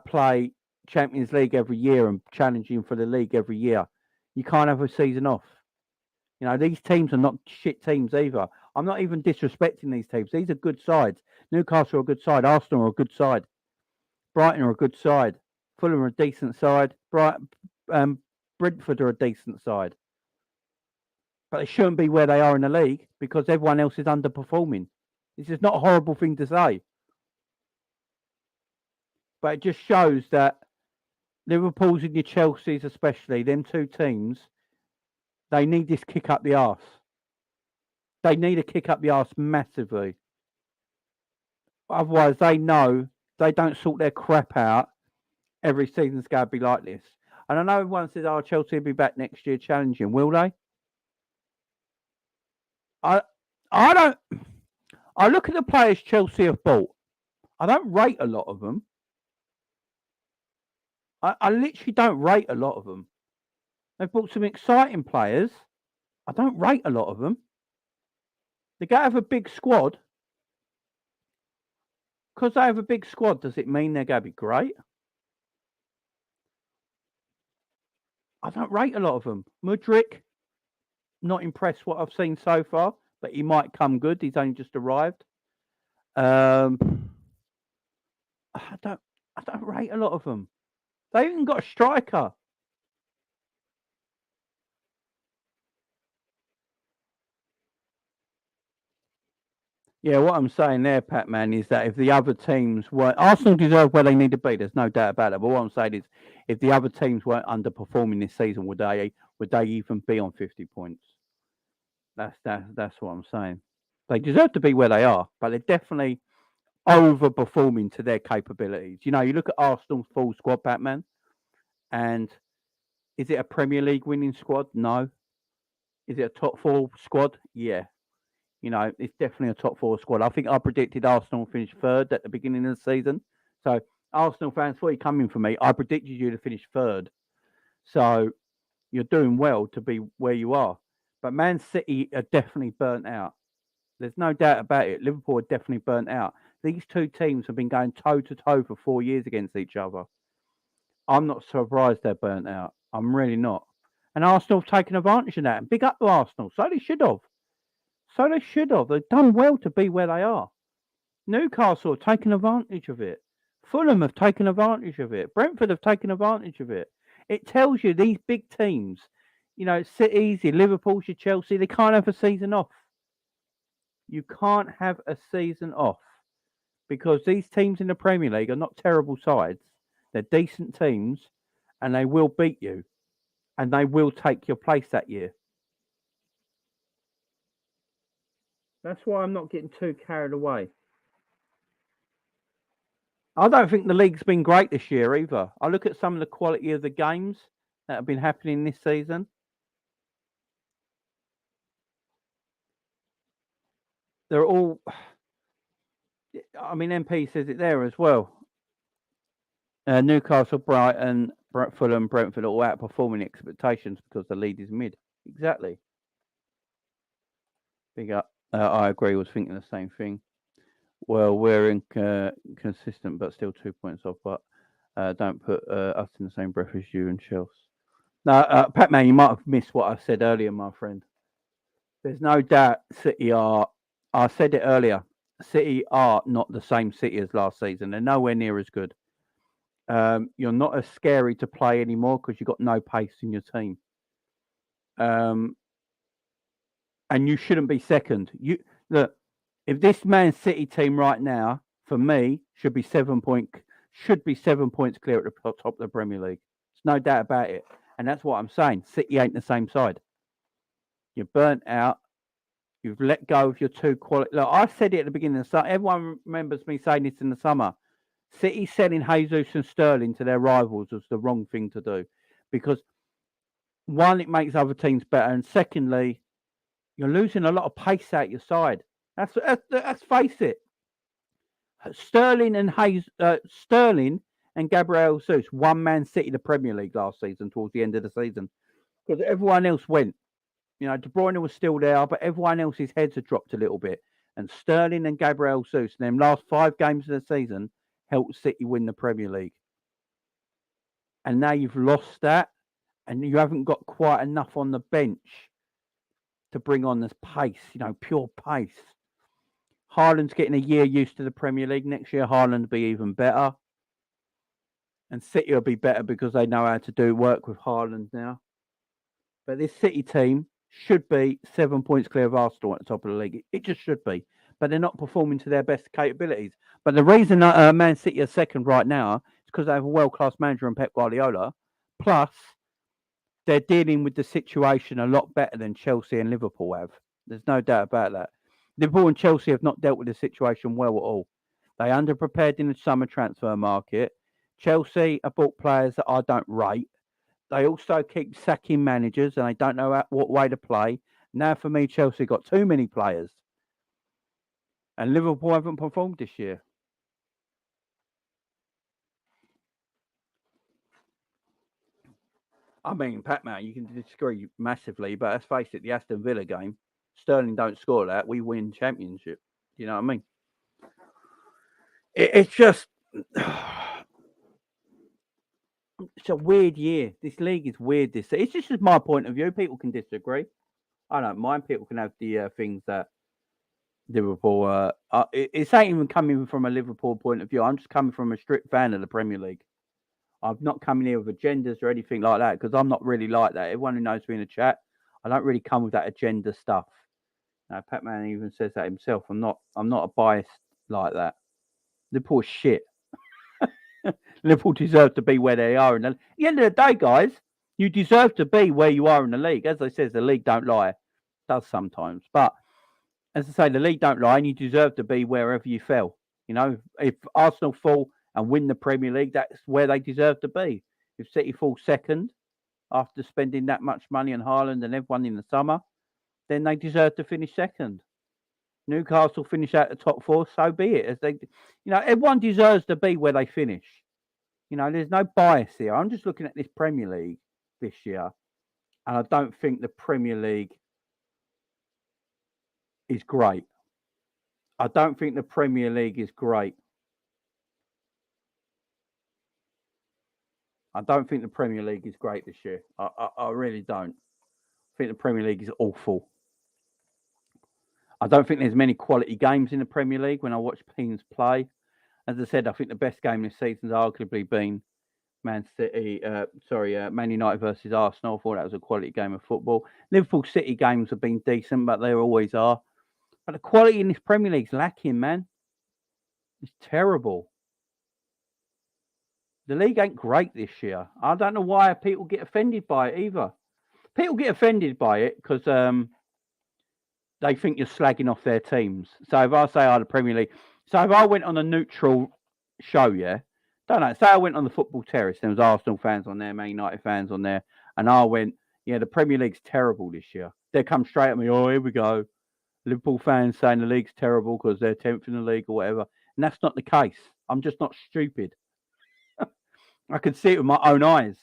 play Champions League every year and challenging for the league every year. You can't have a season off. You know, these teams are not shit teams either. I'm not even disrespecting these teams. These are good sides. Newcastle are a good side. Arsenal are a good side. Brighton are a good side. Fulham are a decent side. Brentford are a decent side. But they shouldn't be where they are in the league because everyone else is underperforming. This is not a horrible thing to say. But it just shows that Liverpool's and your Chelsea's especially, them two teams, they need this kick up the arse. They need a kick up the arse massively. Otherwise, they know they don't sort their crap out. Every season's going to be like this. And I know everyone says, oh, Chelsea will be back next year challenging. Will they? I don't. I look at the players Chelsea have bought. I don't rate a lot of them. I literally don't rate a lot of them. They've bought some exciting players. I don't rate a lot of them. They go have a big squad. Because they have a big squad, does it mean they're going to be great? I don't rate a lot of them. Mudryk, not impressed what I've seen so far, but he might come good. He's only just arrived. I don't rate a lot of them. They even got a striker. Yeah, what I'm saying there, Pat-Man, is that if the other teams weren't... Arsenal deserve where they need to be, there's no doubt about it. But what I'm saying is, if the other teams weren't underperforming this season, would they even be on 50 points? That's what I'm saying. They deserve to be where they are, but they're definitely overperforming to their capabilities. You know, you look at Arsenal's full squad, Batman, and is it a Premier League winning squad? No. Is it a top four squad? Yeah. You know, it's definitely a top four squad. I think I predicted Arsenal finish third at the beginning of the season. So, Arsenal fans, before you come in for me, I predicted you to finish third. So, you're doing well to be where you are. But Man City are definitely burnt out. There's no doubt about it. Liverpool are definitely burnt out. These two teams have been going toe to toe for 4 years against each other. I'm not surprised they're burnt out. I'm really not. And Arsenal have taken advantage of that. And big up to Arsenal. So they should have. They've done well to be where they are. Newcastle have taken advantage of it. Fulham have taken advantage of it. Brentford have taken advantage of it. It tells you these big teams, you know, Cities, your Liverpools, your Chelsea, they can't have a season off. You can't have a season off because these teams in the Premier League are not terrible sides. They're decent teams and they will beat you and they will take your place that year. That's why I'm not getting too carried away. I don't think the league's been great this year either. I look at some of the quality of the games that have been happening this season. they're all. I mean, MP says it there as well. Newcastle, Brighton, Fulham, Brentford all outperforming expectations because the lead is mid. Exactly. Big up. I agree. Was thinking the same thing. Well, we're consistent, but still 2 points off. But don't put us in the same breath as you and Chelsea. No, Pat-Man, you might have missed what I said earlier, my friend. There's no doubt City are. I said it earlier. City are not the same City as last season. They're nowhere near as good. You're not as scary to play anymore because you've got no pace in your team. And you shouldn't be second. You look, if this Man City team right now, for me, should be 7 points clear at the top of the Premier League. There's no doubt about it. And that's what I'm saying. City ain't the same side. You're burnt out. You've let go of your two quality. Look, I said it at the beginning of the summer. Everyone remembers me saying this in the summer. City selling Jesus and Sterling to their rivals was the wrong thing to do because one, it makes other teams better, and secondly, you're losing a lot of pace out your side. Let's face it. Sterling and Gabriel Jesus won Man City the Premier League last season towards the end of the season because everyone else went. You know, De Bruyne was still there, but everyone else's heads had dropped a little bit. And Sterling and Gabriel Jesus, in them last 5 games of the season, helped City win the Premier League. And now you've lost that, and you haven't got quite enough on the bench to bring on this pace, pure pace. Haaland's getting a year used to the Premier League. Next year, Haaland will be even better. And City will be better because they know how to do work with Haaland now. But this City team should be 7 points clear of Arsenal at the top of the league. It just should be. But they're not performing to their best capabilities. But the reason Man City are second right now is because they have a world-class manager in Pep Guardiola. Plus, they're dealing with the situation a lot better than Chelsea and Liverpool have. There's no doubt about that. Liverpool and Chelsea have not dealt with the situation well at all. They underprepared in the summer transfer market. Chelsea have bought players that I don't rate. They also keep sacking managers and they don't know what way to play. Now, for me, Chelsea got too many players. And Liverpool haven't performed this year. I mean, Pat-Man, you can disagree massively, but let's face it, the Aston Villa game, Sterling don't score that, we win championship. You know what I mean? It's just... It's a weird year. This league is weird. It's just my point of view. People can disagree. I don't mind. People can have the things that Liverpool. It's ain't even coming from a Liverpool point of view. I'm just coming from a strict fan of the Premier League. I'm not coming here with agendas or anything like that because I'm not really like that. Everyone who knows me in the chat, I don't really come with that agenda stuff. Pat-Man even says that himself. I'm not a biased like that. Liverpool's shit. Liverpool deserve to be where they are. At the end of the day, guys, you deserve to be where you are in the league. As I said, the league don't lie. It does sometimes. But as I say, the league don't lie and you deserve to be wherever you fell. If Arsenal fall and win the Premier League, that's where they deserve to be. If City fall second after spending that much money on Haaland and everyone in the summer, then they deserve to finish second. Newcastle finish out the top 4, so be it. As they, everyone deserves to be where they finish. There's no bias here. I'm just looking at this Premier League this year, and I don't think the Premier League is great. I don't think the Premier League is great. I don't think the Premier League is great this year. I really don't. I think the Premier League is awful. I don't think there's many quality games in the Premier League when I watch teams play. As I said, I think the best game this season's arguably been Man United versus Arsenal. I thought that was a quality game of football. Liverpool City games have been decent, but they always are. But the quality in this Premier League's lacking, man. It's terrible. The league ain't great this year. I don't know why people get offended by it either. People get offended by it because they think you're slagging off their teams. So if I say, the Premier League... So if I went on a neutral show, don't know. Say I went on the football terrace. There was Arsenal fans on there, Man United fans on there. And I went, the Premier League's terrible this year. They come straight at me. Oh, here we go. Liverpool fans saying the league's terrible because they're 10th in the league or whatever. And that's not the case. I'm just not stupid. I can see it with my own eyes.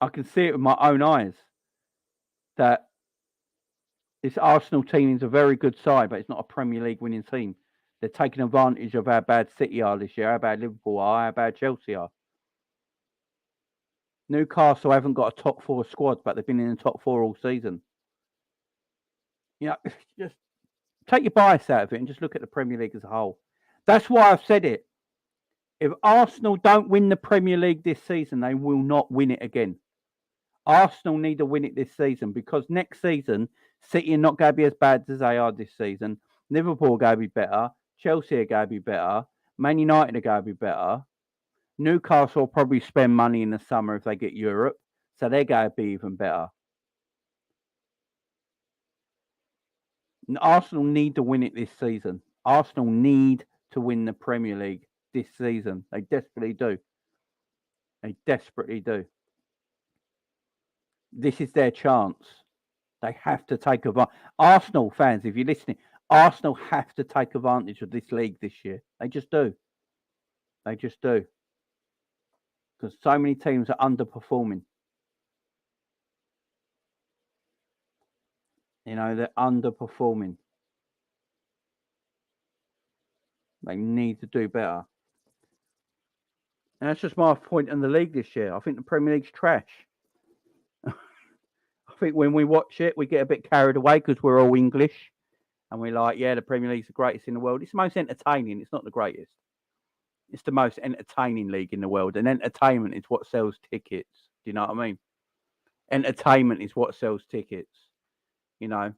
I can see it with my own eyes that this Arsenal team is a very good side, but it's not a Premier League winning team. They're taking advantage of how bad City are this year, how bad Liverpool are, how bad Chelsea are. Newcastle haven't got a top 4 squad, but they've been in the top 4 all season. You know, just take your bias out of it and just look at the Premier League as a whole. That's why I've said it. If Arsenal don't win the Premier League this season, they will not win it again. Arsenal need to win it this season because next season, City are not going to be as bad as they are this season. Liverpool are going to be better. Chelsea are going to be better. Man United are going to be better. Newcastle will probably spend money in the summer if they get Europe. So they're going to be even better. And Arsenal need to win it this season. Arsenal need to win the Premier League this season. They desperately do. They desperately do. This is their chance. They have to take advantage. Arsenal fans, if you're listening, Arsenal have to take advantage of this league this year. They just do. They just do. Because so many teams are underperforming. You know, they're underperforming. They need to do better. And that's just my point in the league this year. I think the Premier League's trash. I think when we watch it, we get a bit carried away because we're all English. And we're like, yeah, the Premier League's the greatest in the world. It's the most entertaining. It's not the greatest. It's the most entertaining league in the world. And entertainment is what sells tickets. Do you know what I mean? Entertainment is what sells tickets. You know,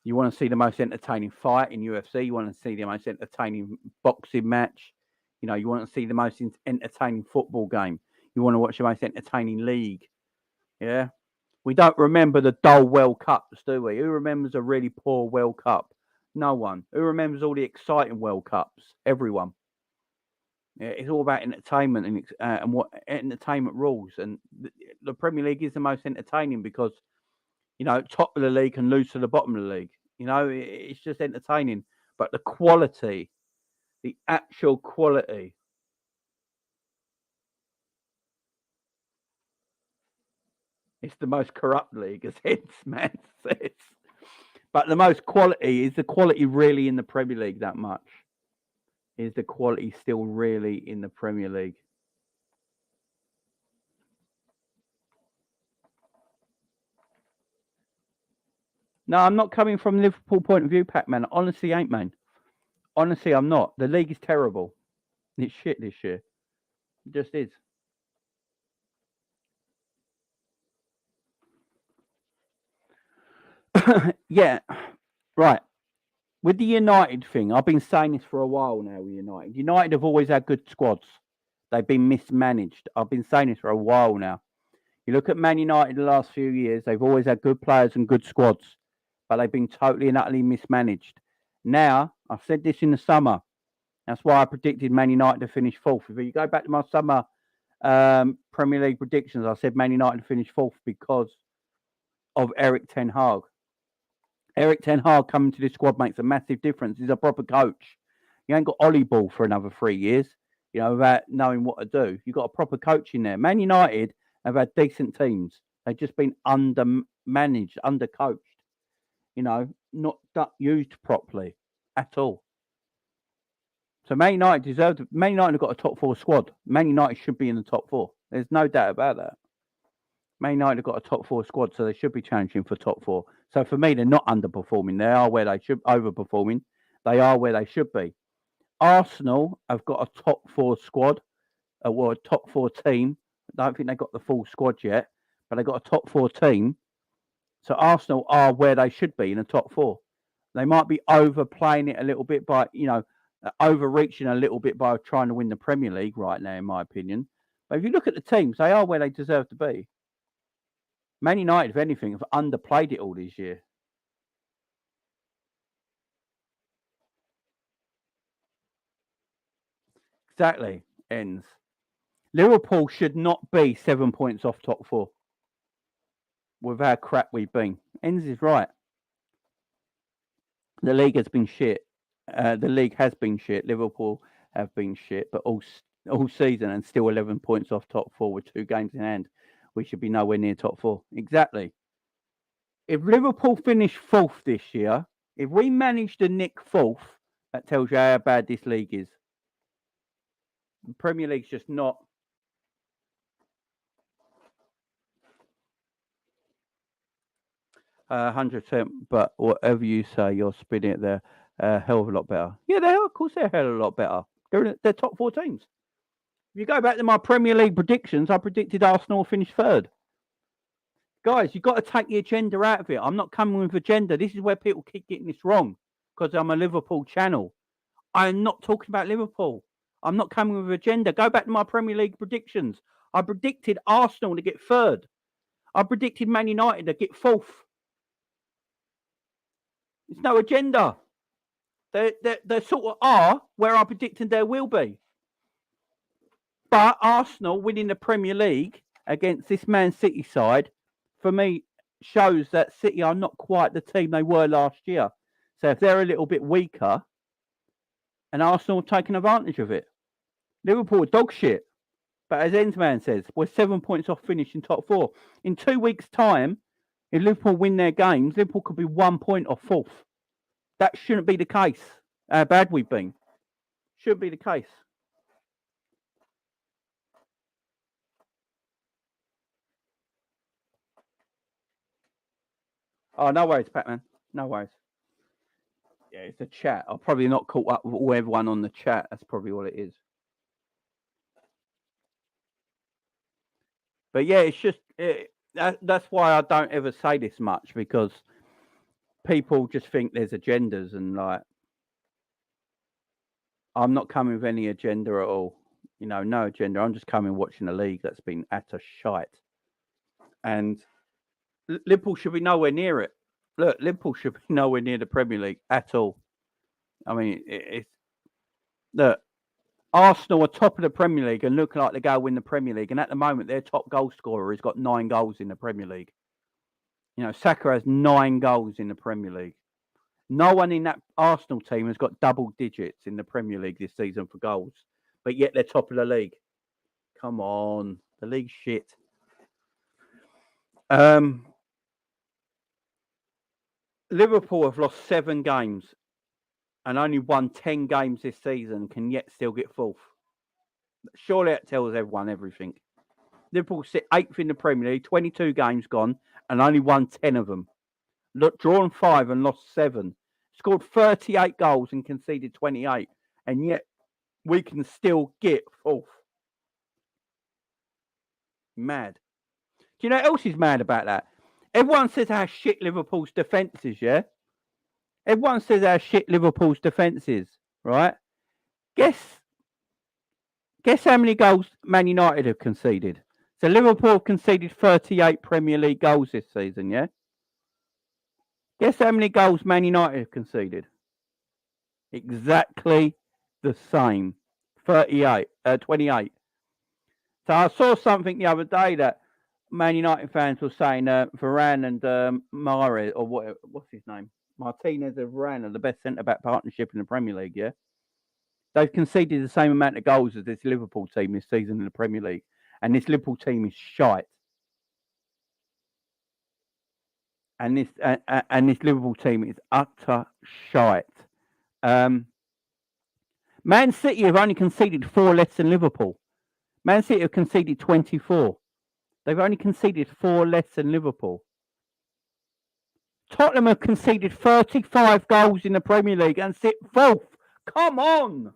you want to see the most entertaining fight in UFC. You want to see the most entertaining boxing match. You know, you want to see the most entertaining football game. You want to watch the most entertaining league. Yeah. We don't remember the dull World Cups, do we? Who remembers a really poor World Cup? No one. Who remembers all the exciting World Cups? Everyone. Yeah, it's all about entertainment and what entertainment rules. And the Premier League is the most entertaining because, you know, top of the league can lose to the bottom of the league. You know, it's just entertaining. But the quality, the actual quality. It's the most corrupt league, as man says. But the most quality, is the quality really in the Premier League that much? Is the quality still really in the Premier League? No, I'm not coming from Liverpool point of view, Pac-Man. Honestly, ain't, man. Honestly, I'm not. The league is terrible. It's shit this year. It just is. Yeah, right. With the United thing, I've been saying this for a while now with United. United have always had good squads. They've been mismanaged. I've been saying this for a while now. You look at Man United the last few years, they've always had good players and good squads, but they've been totally and utterly mismanaged. Now, I said this in the summer. That's why I predicted Man United to finish fourth. If you go back to my summer Premier League predictions, I said Man United to finish fourth because of Eric Ten Hag. Eric Ten Hag coming to this squad makes a massive difference. He's a proper coach. You ain't got Ollie Ball for another 3 years, you know, without knowing what to do. You've got a proper coach in there. Man United have had decent teams. They've just been undermanaged, undercoached, you know, not used properly at all. So Man United deserved. Man United have got a top 4 squad. Man United should be in the top 4. There's no doubt about that. Man United have got a top 4 squad, so they should be challenging for top 4. So for me, they're not underperforming. They are where they should. Overperforming. They are where they should be. Arsenal have got a top 4 squad, well, a top 4 team. I don't think they've got the full squad yet, but they've got a top 4 team. So Arsenal are where they should be in the top 4. They might be overplaying it a little bit by, you know, overreaching a little bit by trying to win the Premier League right now, in my opinion. But if you look at the teams, they are where they deserve to be. Man United, if anything, have underplayed it all this year. Exactly. Ends. Liverpool should not be 7 points off top 4 with how crap we've been. Ends is right. The league has been shit. The league has been shit. Liverpool have been shit, but all season and still 11 points off top four with 2 games in hand. We should be nowhere near top four. Exactly. If Liverpool finish fourth this year, if we manage to nick fourth, that tells you how bad this league is. The Premier League's just not. 100%, but whatever you say, you're spinning it there a hell of a lot better. Yeah, they are. Of course, they're a hell of a lot better. They're top four teams. If you go back to my Premier League predictions, I predicted Arsenal will finish third. Guys, you've got to take the agenda out of it. I'm not coming with agenda. This is where people keep getting this wrong because I'm a Liverpool channel. I'm not talking about Liverpool. I'm not coming with agenda. Go back to my Premier League predictions. I predicted Arsenal to get third. I predicted Man United to get fourth. There's no agenda. They sort of are where I predicted there will be. But Arsenal winning the Premier League against this Man City side, for me, shows that City are not quite the team they were last year. So if they're a little bit weaker, and Arsenal have taken advantage of it. Liverpool are dog shit. But as Ensman says, we're 7 points off finishing top four. In 2 weeks' time, if Liverpool win their games, Liverpool could be 1 point off fourth. That shouldn't be the case. How bad we've been. Shouldn't be the case. Oh, no worries, Pac-Man. No worries. Yeah, it's a chat. I've probably not caught up with everyone on the chat. That's probably what it is. But yeah, it's just that's why I don't ever say this much, because people just think there's agendas, and like, I'm not coming with any agenda at all. You know, no agenda. I'm just coming watching a league that's been utter shite. And Liverpool should be nowhere near it. Look, Liverpool should be nowhere near the Premier League at all. I mean, it's look, Arsenal are top of the Premier League and look like they're going to win the Premier League. And at the moment, their top goal scorer has got 9 goals in the Premier League. You know, Saka has 9 goals in the Premier League. No one in that Arsenal team has got double digits in the Premier League this season for goals, but yet they're top of the league. Come on, the league's shit. Liverpool have lost 7 games and only won 10 games this season, can yet still get fourth. Surely that tells everyone everything. Liverpool sit 8th in the Premier League, 22 games gone, and only won 10 of them. Drawn 5 and lost 7. Scored 38 goals and conceded 28, and yet we can still get fourth. Mad. Do you know what else is mad about that? Everyone says how shit Liverpool's defence is, yeah? Everyone says how shit Liverpool's defence is, right? Guess how many goals Man United have conceded? So Liverpool have conceded 38 Premier League goals this season, yeah? Guess how many goals Man United have conceded? Exactly the same. 28. So I saw something the other day that Man United fans were saying Varane and Mahrez, or what's his name? Martinez and Varane are the best centre-back partnership in the Premier League, yeah? They've conceded the same amount of goals as this Liverpool team this season in the Premier League. And this Liverpool team is shite. And this Liverpool team is utter shite. Man City have only conceded 4 less than Liverpool. Man City have conceded 24. They've only conceded 4 less than Liverpool. Tottenham have conceded 35 goals in the Premier League and sit 4th. Come on.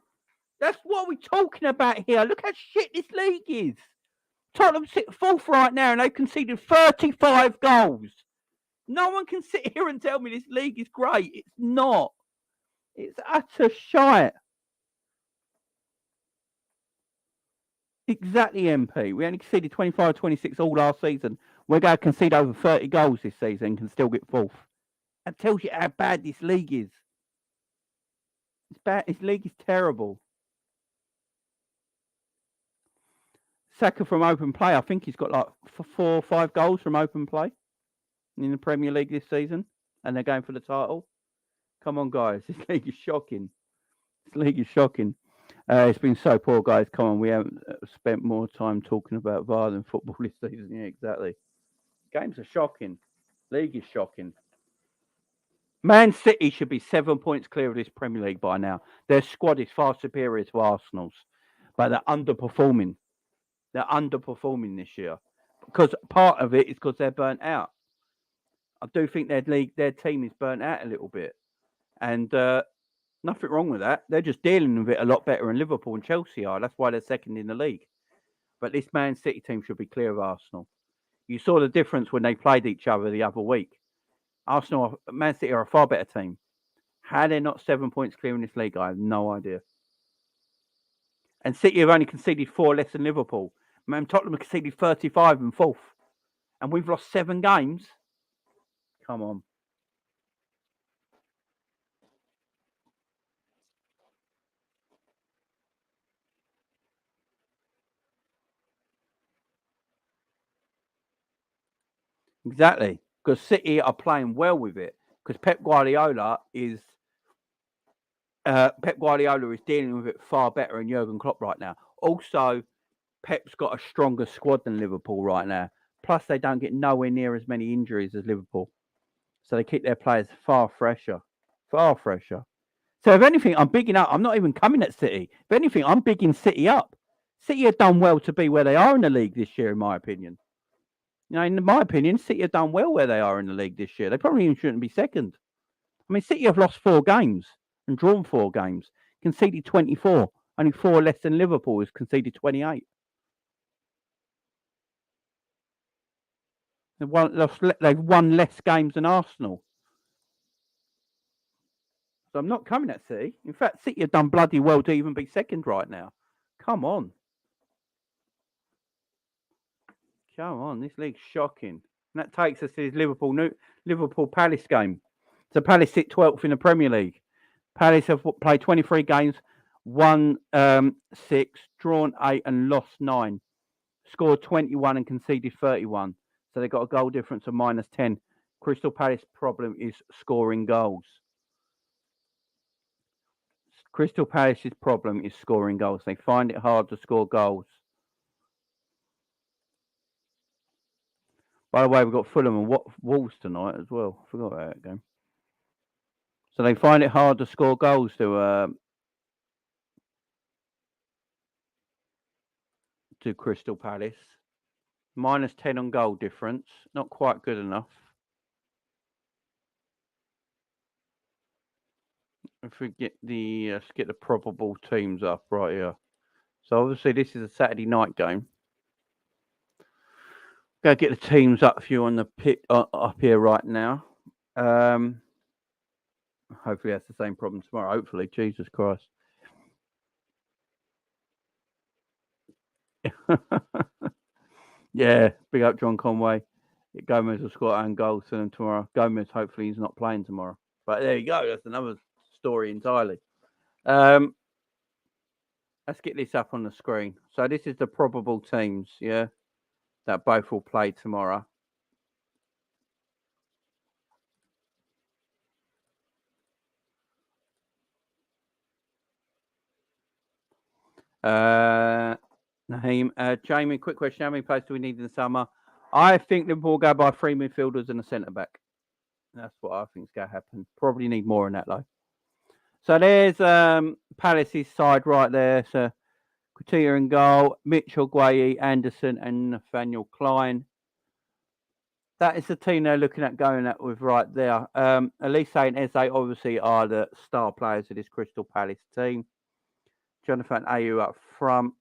That's what we're talking about here. Look how shit this league is. Tottenham sit 4th right now and they've conceded 35 goals. No one can sit here and tell me this league is great. It's not. It's utter shite. Exactly, MP. We only conceded 25-26 all last season. We're going to concede over 30 goals this season and can still get 4th. That tells you how bad this league is. It's bad. This league is terrible. Saka from open play, I think he's got like 4 or 5 goals from open play in the Premier League this season, and they're going for the title. Come on, guys. This league is shocking. This league is shocking. It's been so poor, guys. Come on, we haven't spent more time talking about VAR than football this season. Yeah, exactly. Games are shocking. League is shocking. Man City should be 7 points clear of this Premier League by now. Their squad is far superior to Arsenal's, but they're underperforming. They're underperforming this year because part of it is because they're burnt out. I do think their team is burnt out a little bit, and nothing wrong with that. They're just dealing with it a lot better than Liverpool and Chelsea are. That's why they're second in the league. But this Man City team should be clear of Arsenal. You saw the difference when they played each other the other week. Man City are a far better team. How they're not 7 points clear in this league, I have no idea. And City have only conceded 4 less than Liverpool. Man, Tottenham have conceded 35 and 4th. And we've lost 7 games. Come on. Exactly. Because City are playing well with it. Because Pep Guardiola is dealing with it far better than Jurgen Klopp right now. Also, Pep's got a stronger squad than Liverpool right now. Plus, they don't get nowhere near as many injuries as Liverpool. So they keep their players far fresher. Far fresher. So if anything, I'm bigging up. I'm not even coming at City. If anything, I'm bigging City up. City have done well to be where they are in the league this year, in my opinion. You know, in my opinion, City have done well where they are in the league this year. They probably even shouldn't be second. I mean, City have lost 4 games and drawn 4 games, conceded 24, only 4 less than Liverpool, who's conceded 28. They've won less games than Arsenal. So I'm not coming at City. In fact, City have done bloody well to even be second right now. Come on. Come on. This league's shocking. And that takes us to this Liverpool Palace game. So Palace sit 12th in the Premier League. Palace have played 23 games, won 6, drawn 8 and lost 9. Scored 21 and conceded 31. So they've got a goal difference of -10. Crystal Palace problem is scoring goals. Crystal Palace's problem is scoring goals. They find it hard to score goals. By the way, we've got Fulham and Wolves tonight as well. I forgot about that game. So they find it hard to score goals to Crystal Palace. -10 on goal difference. Not quite good enough. If we get let's get the probable teams up right here. So obviously this is a Saturday night game. Go get the teams up for you on the pit up here right now. Hopefully that's the same problem tomorrow. Hopefully, Jesus Christ. Yeah, big up John Conway. Gomez will score own goals to them tomorrow. Gomez, hopefully, he's not playing tomorrow. But there you go. That's another story entirely. Let's get this up on the screen. So this is the probable teams, yeah, that both will play tomorrow. Naheem, Jamie, quick question. How many players do we need in the summer? I think Liverpool will go by 3 midfielders and a centre-back. That's what I think is going to happen. Probably need more than that, though. So there's Palace's side right there. So Coutinho in goal, Mitchell, Gueye, Andersen and Nathaniel Klein. That is the team they're looking at going at with right there. Elise and Eze obviously are the star players of this Crystal Palace team. Jonathan Ayew up front.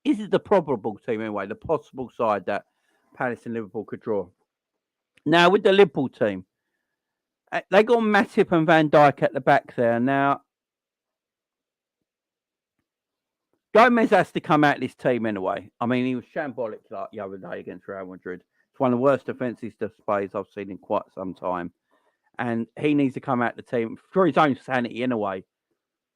This is the probable team anyway, the possible side that Palace and Liverpool could draw. Now, with the Liverpool team, they got Matip and Van Dijk at the back there. Now, Gomez has to come out of this team anyway. I mean, he was shambolic like the other day against Real Madrid. It's one of the worst defensive displays I've seen in quite some time. And he needs to come out of the team for his own sanity anyway.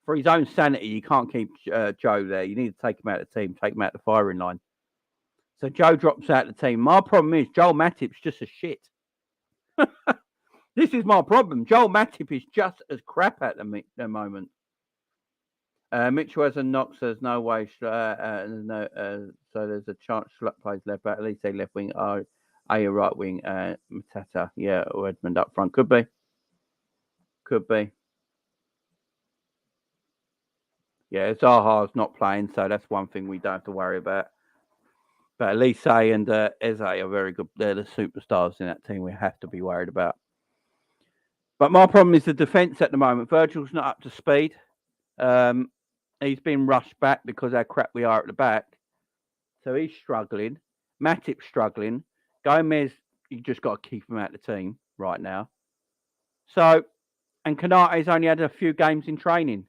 For his own sanity, you can't keep Joe there. You need to take him out of the team, take him out of the firing line. So Joe drops out of the team. My problem is Joel Matip's just a shit. This is my problem. Joel Matip is just as crap at the moment. Mitchell has a knock, so there's no way. So there's a chance Schlupp plays left back. At least they left wing. A right wing. Matata, yeah, or Edmund up front. Could be. Could be. Yeah, Zaha's not playing, so that's one thing we don't have to worry about. But Elise and Eze are very good. They're the superstars in that team we have to be worried about. But my problem is the defence at the moment. Virgil's not up to speed. He's been rushed back because how crap we are at the back. So he's struggling. Matip's struggling. Gomez, you just got to keep him out of the team right now. So, and Konate's only had a few games in training.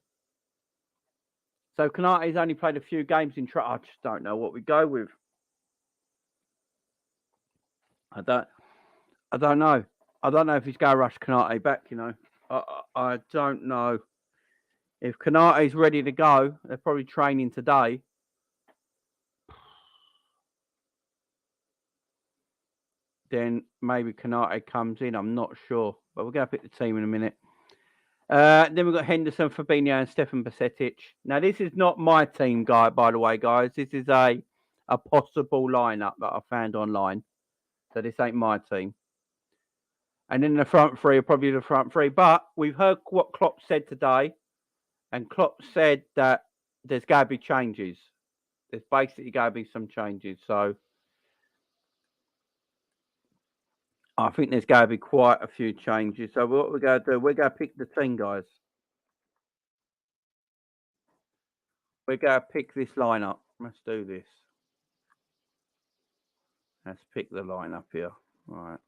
So Konate's only played a few games in training. I just don't know what we go with. I don't know. I don't know if he's going to rush Konate back, you know. I don't know. If Konate's ready to go, they're probably training today. Then maybe Konate comes in. I'm not sure. But we're going to pick the team in a minute. Then we've got Henderson, Fabinho, and Stefan Basetic. Now, this is not my team, by the way, guys. This is a possible lineup that I found online. So this ain't my team. And then the front three are probably the front three. But we've heard what Klopp said today. And Klopp said that there's going to be changes. There's basically going to be some changes. So I think there's going to be quite a few changes. So what we're going to do, we're going to pick the team, guys. We're going to pick this lineup. Let's do this. Let's pick the lineup here. All right.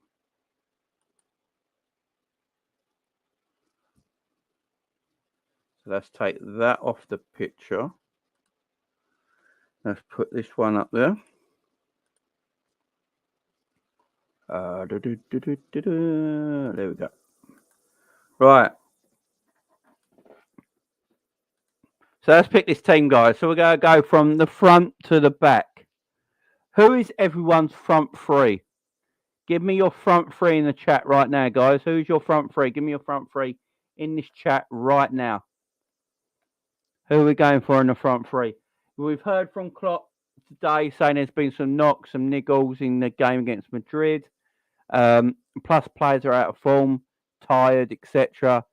So let's take that off the picture. Let's put this one up there. There we go. Right. So let's pick this team, guys. So we're going to go from the front to the back. Who is everyone's front three? Give me your front three in the chat right now, guys. Who's your front three? Give me your front three in this chat right now. Who are we going for in the front three? We've heard from Klopp today saying there's been some knocks, some niggles in the game against Madrid. Plus players are out of form, tired, etc.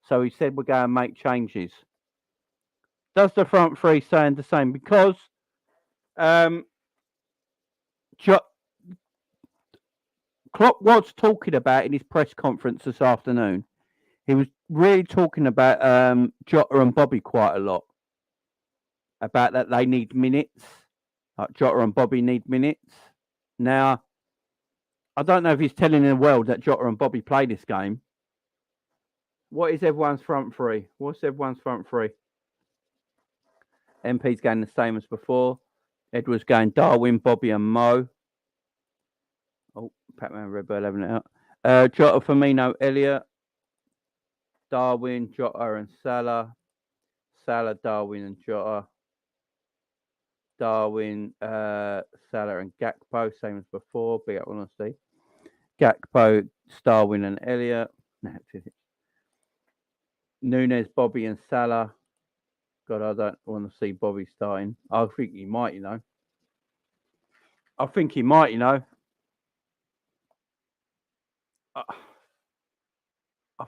So he said we're going to make changes. Does the front three sound the same? Because Klopp was talking about in his press conference this afternoon. He was really talking about Jota and Bobby quite a lot. About that they need minutes. Like Jota and Bobby need minutes. Now, I don't know if he's telling the world that Jota and Bobby play this game. What is everyone's front three? What's everyone's front three? MP's going the same as before. Edward's going Darwin, Bobby, and Mo. Oh, Pac-Man Redbird having it out. Jota, Firmino, Elliott. Darwin, Jota, and Salah. Salah, Darwin, and Jota. Darwin, Salah, and Gakpo, same as before. Be up honesty. Gakpo, Darwin, and Elliott. Nunez, Bobby, and Salah. God, I don't want to see Bobby starting. I think he might, you know. I think he might, you know. I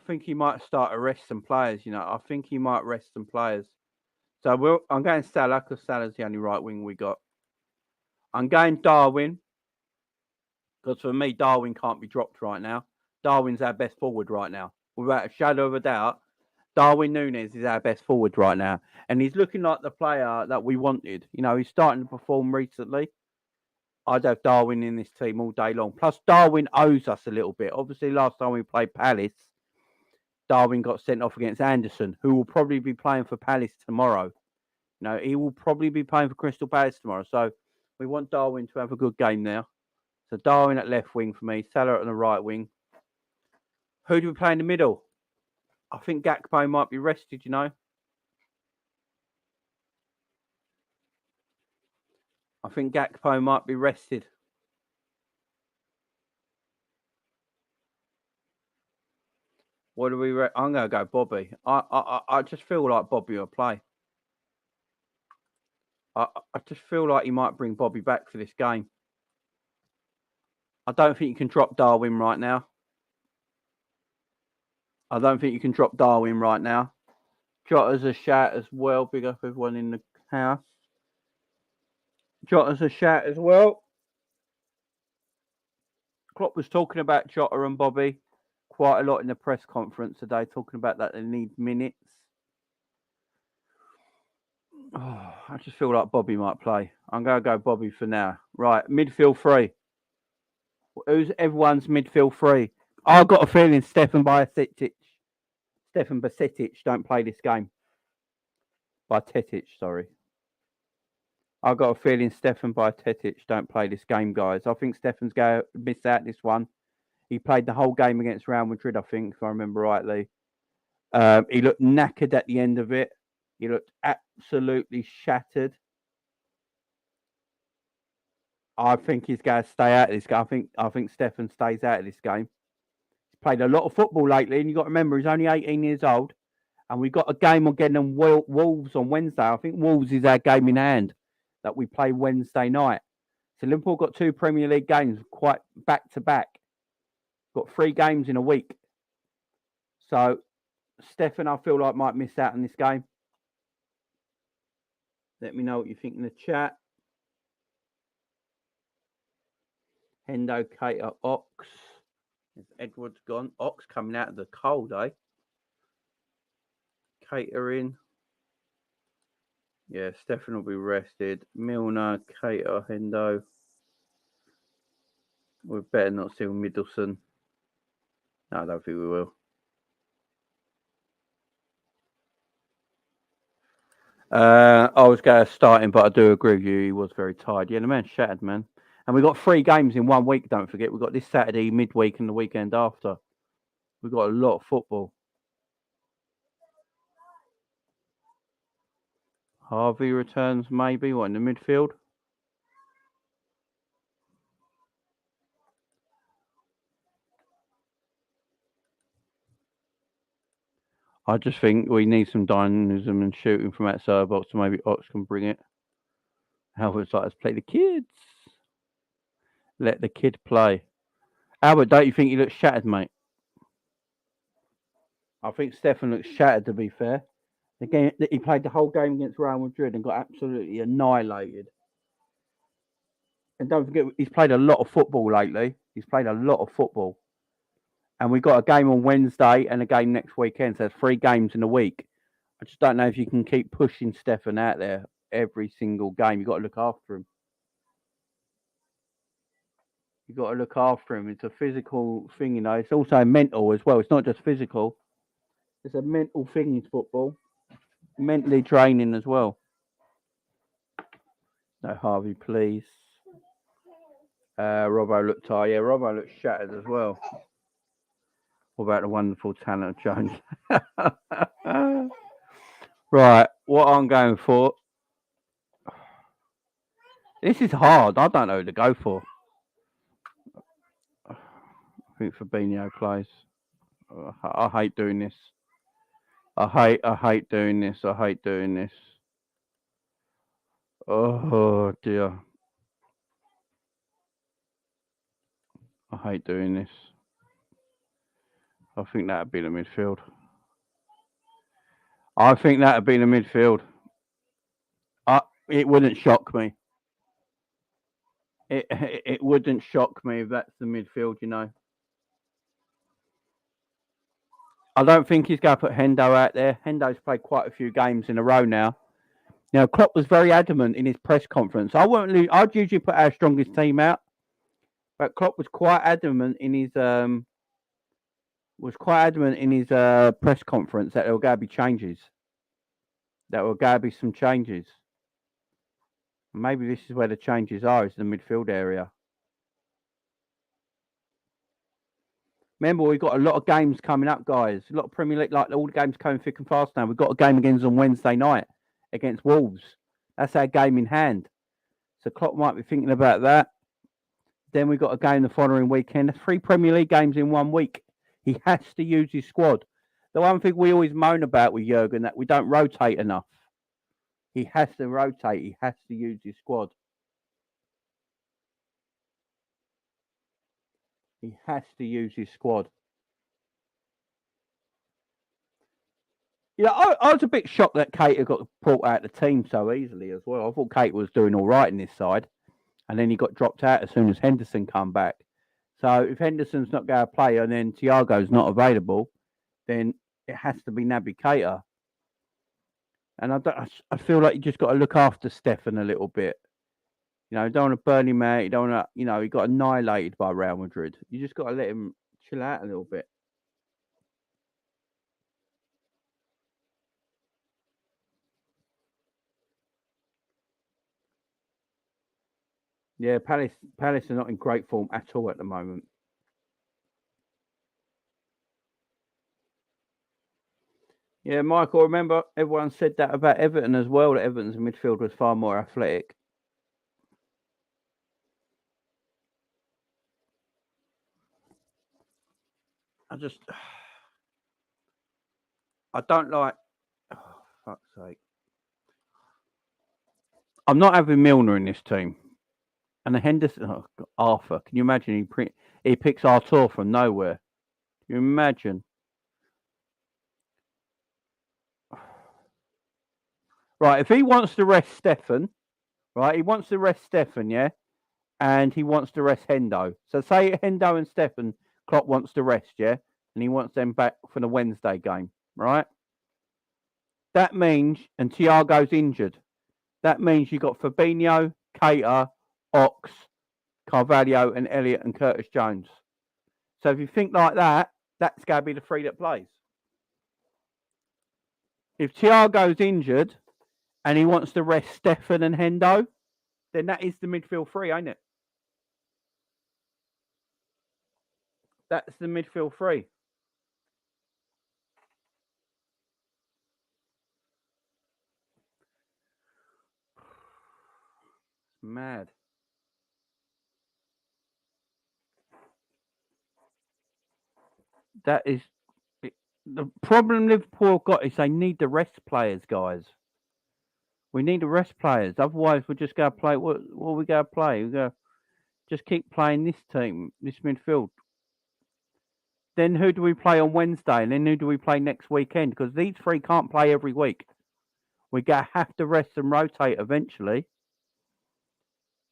think he might start to rest some players, you know. I think he might rest some players. So I'm going Salah because Salah's the only right wing we got. I'm going Darwin because for me, Darwin can't be dropped right now. Darwin's our best forward right now. Without a shadow of a doubt, Darwin Nunez is our best forward right now. And he's looking like the player that we wanted. You know, he's starting to perform recently. I'd have Darwin in this team all day long. Plus, Darwin owes us a little bit. Obviously, last time we played Palace, Darwin got sent off against Andersen, who will probably be playing for Palace tomorrow. You know, he will probably be playing for Crystal Palace tomorrow. So we want Darwin to have a good game now. So Darwin at left wing for me, Salah at the right wing. Who do we play in the middle? I think Gakpo might be rested, you know. I think Gakpo might be rested. What do we? I'm going to go Bobby. I just feel like Bobby will play. I just feel like he might bring Bobby back for this game. I don't think you can drop Darwin right now. Jota's a shout as well. Big up everyone in the house. Jota's a shout as well. Klopp was talking about Jota and Bobby quite a lot in the press conference today, talking about that they need minutes. Oh, I just feel like Bobby might play. I'm going to go Bobby for now. Right, midfield three. Who's everyone's midfield three? I've got a feeling Stefan Bajcetic don't play this game. Bajcetic, sorry. I've got a feeling Stefan Bajcetic don't play this game, guys. I think Stefan's going to miss out this one. He played the whole game against Real Madrid, I think, if I remember rightly. He looked knackered at the end of it. He looked absolutely shattered. I think he's going to stay out of this game. I think Stefan stays out of this game. He's played a lot of football lately, and you've got to remember he's only 18 years old. And we've got a game against Wolves on Wednesday. I think Wolves is our game in hand that we play Wednesday night. So Liverpool got 2 Premier League games quite back to back. Got 3 games in a week. So Stefan, I feel like might miss out on this game. Let me know what you think in the chat. Hendo, Cater, Ox. Edward's gone. Ox coming out of the cold, eh? Cater in. Yeah, Stefan will be rested. Milner, Cater, Hendo. We better not see Middleton. No, I don't think we will. I was going to start him, but I do agree with you. He was very tired. Yeah, the man's shattered, man. And we got 3 games in 1 week, don't forget. We've got this Saturday, midweek, and the weekend after. We've got a lot of football. Harvey returns, maybe. What, in the midfield? I just think we need some dynamism and shooting from outside the box, so maybe Ox can bring it. Albert's like, let's play the kids. Let the kid play. Albert, don't you think he looks shattered, mate? I think Stefan looks shattered, to be fair. Again, he played the whole game against Real Madrid and got absolutely annihilated. And don't forget, he's played a lot of football lately. And we got a game on Wednesday and a game next weekend. So there's 3 games in a week. I just don't know if you can keep pushing Stefan out there every single game. You've got to look after him. It's a physical thing, you know. It's also mental as well. It's not just physical. It's a mental thing, is football. Mentally draining as well. No, Harvey, please. Robbo looked tired. Yeah, Robbo looked shattered as well. What about the wonderful talent of Jones? Right, what I'm going for. This is hard. I don't know who to go for. I think Fabinho plays. I hate doing this. I hate doing this. Oh dear. I hate doing this. I think that'd be the midfield. It wouldn't shock me. It wouldn't shock me if that's the midfield, you know. I don't think he's going to put Hendo out there. Hendo's played quite a few games in a row now. Now, Klopp was very adamant in his press conference. I'd usually put our strongest team out, but Klopp was quite adamant in his press conference that there were going to be changes. Some changes. Maybe this is where the changes are. Is the midfield area. Remember, we've got a lot of games coming up, guys. A lot of Premier League, like all the games coming thick and fast now. We've got a game against on Wednesday night against Wolves. That's our game in hand. So Klopp might be thinking about that. Then we've got a game the following weekend. 3 Premier League games in 1 week. He has to use his squad. The one thing we always moan about with Jurgen that we don't rotate enough. He has to rotate. He has to use his squad. He has to use his squad. Yeah, I was a bit shocked that Kate got brought out of the team so easily as well. I thought Kate was doing all right in this side, and then he got dropped out as soon as Henderson come back. So if Henderson's not going to play and then Thiago's not available, then it has to be Naby Keita. And I feel like you just got to look after Stefan a little bit. You know, don't want to burn him out. You don't want to, he got annihilated by Real Madrid. You just got to let him chill out a little bit. Yeah, Palace are not in great form at all at the moment. Yeah, Michael, remember everyone said that about Everton as well, that Everton's midfield was far more athletic. I don't like, oh, fuck's sake. I'm not having Milner in this team. And the Henderson, Arthur, can you imagine he picks Arthur from nowhere? Can you imagine? Right, if he wants to rest Stefan, right, he wants to rest Stefan, yeah? And he wants to rest Hendo. So say Hendo and Stefan, Klopp wants to rest, yeah? And he wants them back for the Wednesday game, right? That means, and Thiago's injured, that means you've got Fabinho, Keita, Ox, Carvalho, and Elliott and Curtis Jones. So if you think like that, that's going to be the three that plays. If Thiago's injured and he wants to rest Stefan and Hendo, then that is the midfield three, ain't it? That's the midfield three. Mad. That is the problem Liverpool got is they need the rest players, guys. We need the rest players. Otherwise, we're just going to play. What are we going to play? We're going to just keep playing this team, this midfield. Then who do we play on Wednesday? And then who do we play next weekend? Because these three can't play every week. We're going to have to rest and rotate eventually.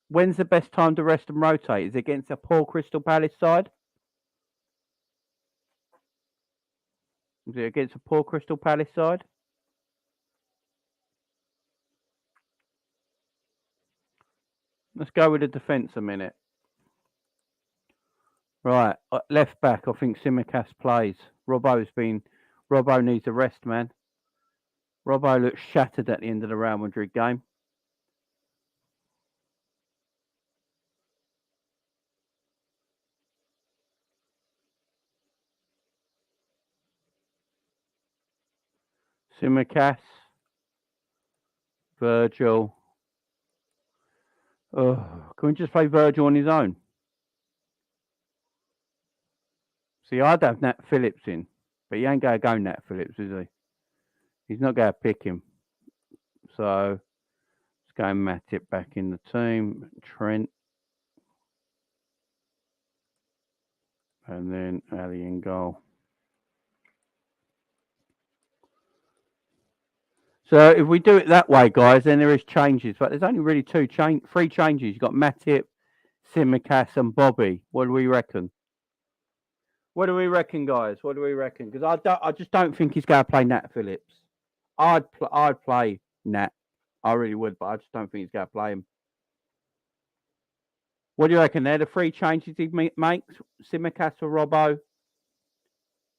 When's the best time to rest and rotate? Is it against a poor Crystal Palace side? Is it against a poor Crystal Palace side? Let's go with the defence a minute. Right, left back. I think Simicast plays. Robbo needs a rest, man. Robbo looked shattered at the end of the Real Madrid game. Simicast, Virgil. Oh, can we just play Virgil on his own? See, I'd have Nat Phillips in, but he ain't going to go Nat Phillips, is he? He's not going to pick him. So let's go Matip back in the team. Trent. And then Ali in goal. So if we do it that way, guys, then there is changes. But there's only really three changes. You've got Matip, Simicast, and Bobby. What do we reckon? What do we reckon, guys? What do we reckon? Because I just don't think he's going to play Nat Phillips. I'd play Nat. I really would, but I just don't think he's going to play him. What do you reckon? They're the three changes he makes: Simicast for Robbo,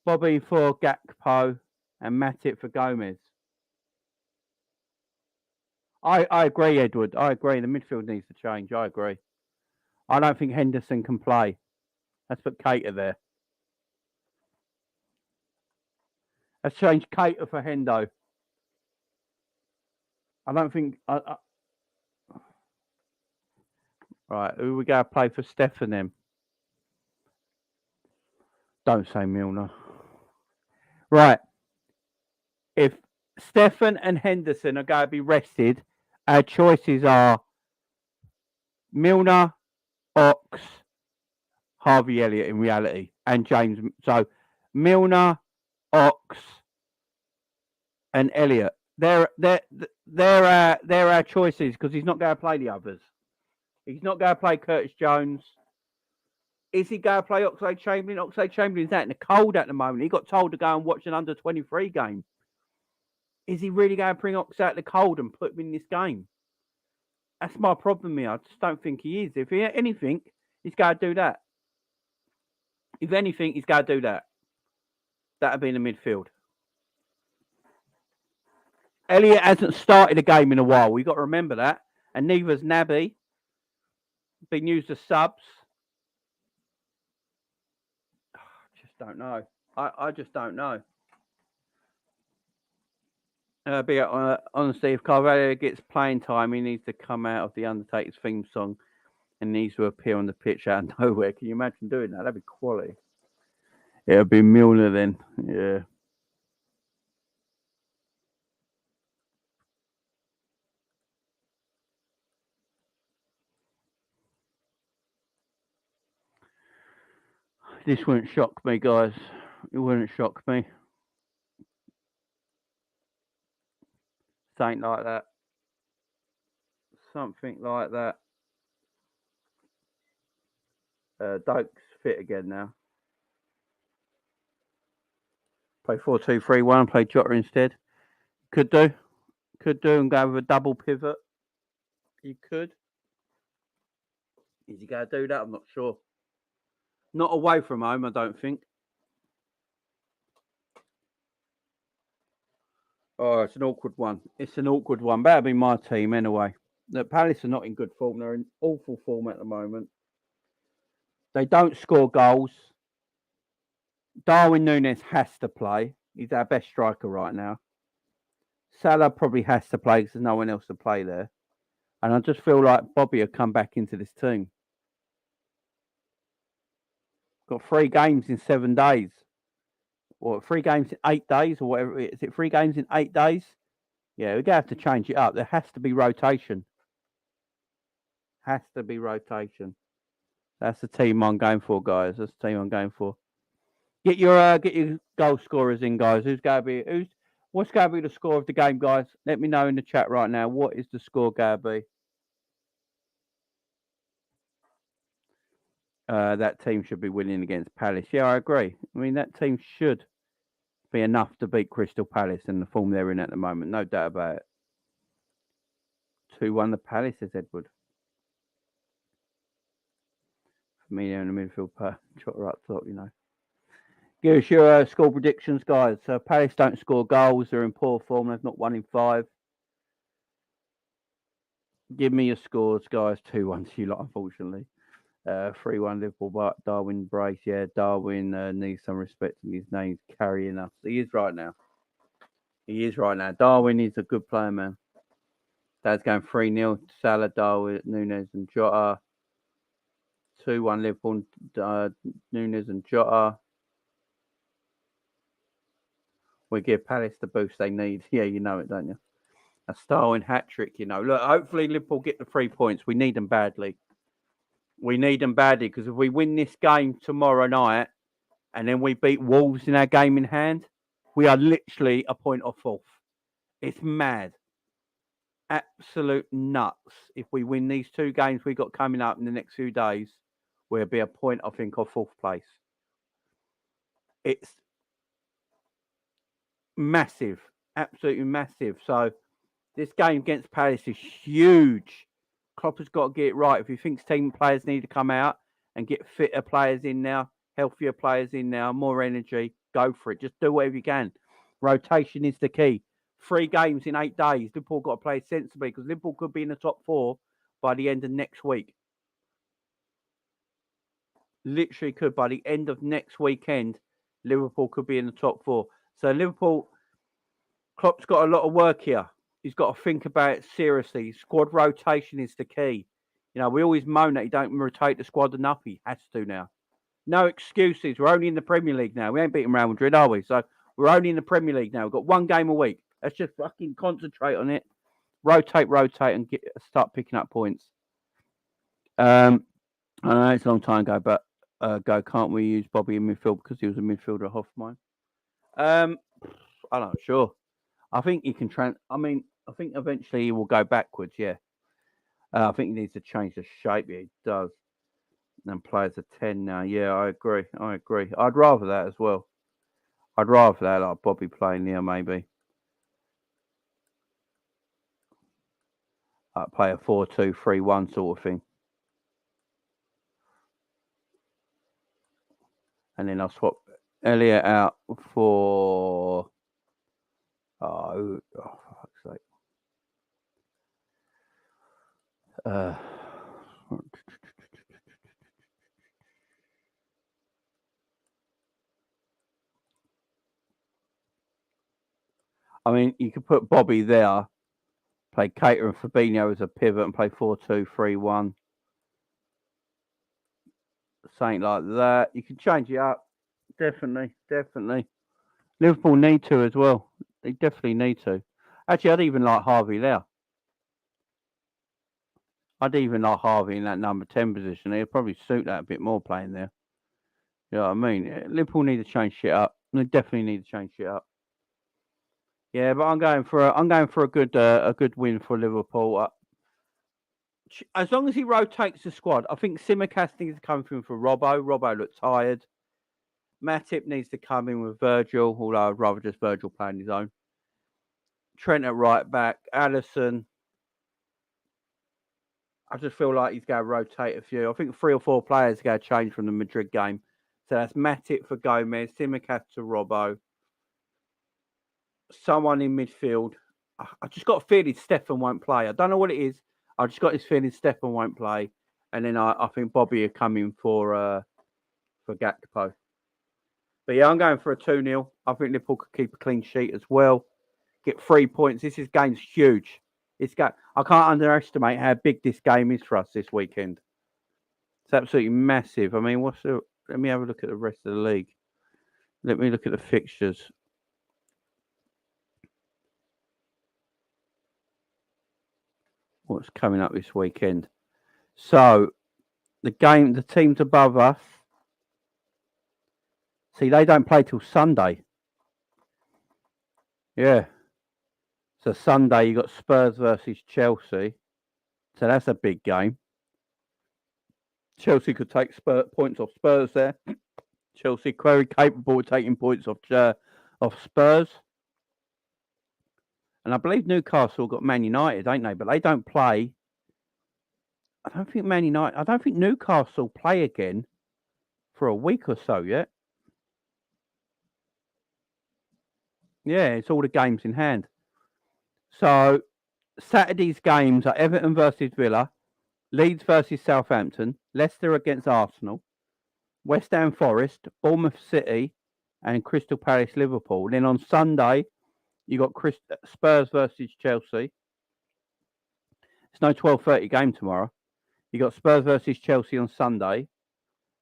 Bobby for Gakpo, and Matip for Gomez. I agree, Edward. I agree. The midfield needs to change. I agree. I don't think Henderson can play. Let's put Keita there. Let's change Keita for Hendo. I don't think. Right, who we going to play for Stefan then? Don't say Milner. Right, If Stefan and Henderson are going to be rested, our choices are Milner, Ox, Harvey Elliott in reality, and James. So Milner, Ox, and Elliott. They're our choices because he's not going to play the others. He's not going to play Curtis Jones. Is he going to play Oxlade-Chamberlain? Oxlade-Chamberlain's out in the cold at the moment. He got told to go and watch an under-23 game. Is he really going to bring Ox out the cold and put him in this game? That's my problem here. I just don't think he is. If anything, he's going to do that. If anything, he's going to do that. That'll be in the midfield. Elliott hasn't started a game in a while. We've got to remember that. And neither's Naby. Been used as subs. Just don't know. I just don't know. Honestly, if Carvalho gets playing time, he needs to come out of the Undertaker's theme song and needs to appear on the pitch out of nowhere. Can you imagine doing that? That'd be quality. It'll be Milner then. Yeah. This wouldn't shock me, guys. It wouldn't shock me. Something like that. Something like that. Doak's fit again now. Play 4-2-3-1. Play Jota instead. Could do. And go with a double pivot. You could. Is he going to do that? I'm not sure. Not away from home, I don't think. Oh, it's an awkward one. That'll be my team anyway. The Palace are not in good form. They're in awful form at the moment. They don't score goals. Darwin Nunez has to play. He's our best striker right now. Salah probably has to play because there's no one else to play there. And I just feel like Bobby will come back into this team. Got 3 games in 7 days. Or 3 games in 8 days or whatever. Is it 3 games in 8 days? Yeah, we're going to have to change it up. There has to be rotation. That's the team I'm going for, guys. That's the team I'm going for. Get your goal scorers in, guys. What's going to be the score of the game, guys? Let me know in the chat right now. What is the score going to be? That team should be winning against Palace. Yeah, I agree. I mean, that team should be enough to beat Crystal Palace in the form they're in at the moment. No doubt about it. 2-1 the Palace, says Edward. Firmino in the midfield, Jota up top, you know. Give us your score predictions, guys. Palace don't score goals. They're in poor form. They've not won in 5. Give me your scores, guys. 2-1 to you lot, unfortunately. 3-1 Liverpool, but Darwin brace. Yeah, Darwin needs some respect in his name. He's carrying us. He is right now. Darwin is a good player, man. Dad's going 3-0. Salah, Darwin, Nunez and Jota. 2-1 Liverpool, Nunez and Jota. We give Palace the boost they need. Yeah, you know it, don't you? A Darwin hat-trick, you know. Look, hopefully Liverpool get the 3 points. We need them badly. Because if we win this game tomorrow night and then we beat Wolves in our game in hand, we are literally a point off 4th. It's mad. Absolute nuts. If we win these 2 games we got coming up in the next few days, we'll be a point, I think, off 4th place. It's massive. Absolutely massive. So this game against Palace is huge. Klopp has got to get it right. If he thinks team players need to come out and get fitter players in now, healthier players in now, more energy, go for it. Just do whatever you can. Rotation is the key. 3 games in 8 days. Liverpool got to play sensibly because Liverpool could be in the top 4 by the end of next week. Literally could. By the end of next weekend, Liverpool could be in the top 4. So Liverpool, Klopp's got a lot of work here. He's got to think about it seriously. Squad rotation is the key. You know, we always moan that he don't rotate the squad enough. He has to now. No excuses. We're only in the Premier League now. We ain't beating Real Madrid, are we? So We're only in the Premier League now. We've got one game a week. Let's just fucking concentrate on it. Rotate, and start picking up points. I know it's a long time ago, but can't we use Bobby in midfield because he was a midfielder at Hoffenheim? I'm not sure. I think he can I think eventually he will go backwards. Yeah. I think he needs to change the shape. Yeah, he does. And play as a 10 now. Yeah, I agree. I'd rather that as well. I'd rather that, like Bobby playing there, maybe. I'd play a 4-2-3-1 sort of thing. And then I'll swap Elliot out for... Oh, for fuck's sake. I mean, you could put Bobby there, play Cater and Fabinho as a pivot and play 4-2-3-1. Something like that. You can change it up. Definitely. Liverpool need to as well. They definitely need to. Actually, I'd even like Harvey there. I'd even like Harvey in that number 10 position. He'd probably suit that a bit more playing there. You know what I mean? Liverpool need to change shit up. They definitely need to change shit up. Yeah, but I'm going for a good win for Liverpool. As long as he rotates the squad, I think Simicast needs to come through for Robbo. Robbo looked tired. Matip needs to come in with Virgil, although I'd rather just Virgil playing his own. Trent at right back. Allison. I just feel like he's going to rotate a few. I think 3 or 4 players are going to change from the Madrid game. So that's Matip for Gomez, Simicast to Robbo. Someone in midfield. I just got a feeling Stefan won't play. I don't know what it is. I just got this feeling Stefan won't play. And then I think Bobby will come in for Gakpo. But yeah, I'm going for a 2-0. I think Liverpool could keep a clean sheet as well. Get 3 points. This game's huge. I can't underestimate how big this game is for us this weekend. It's absolutely massive. I mean, let me have a look at the rest of the league. Let me look at the fixtures. What's coming up this weekend? So, the teams above us. See, they don't play till Sunday. Yeah. So Sunday you got Spurs versus Chelsea. So that's a big game. Chelsea could take points off Spurs there. Chelsea very capable of taking points off Spurs. And I believe Newcastle got Man United, ain't they? But they don't play. I don't think Newcastle play again for a week or so yet. Yeah, it's all the games in hand. So Saturday's games are Everton versus Villa, Leeds versus Southampton, Leicester against Arsenal, West Ham Forest, Bournemouth City, and Crystal Palace Liverpool. Then on Sunday, you got Spurs versus Chelsea. It's no 12:30 game tomorrow. You got Spurs versus Chelsea on Sunday.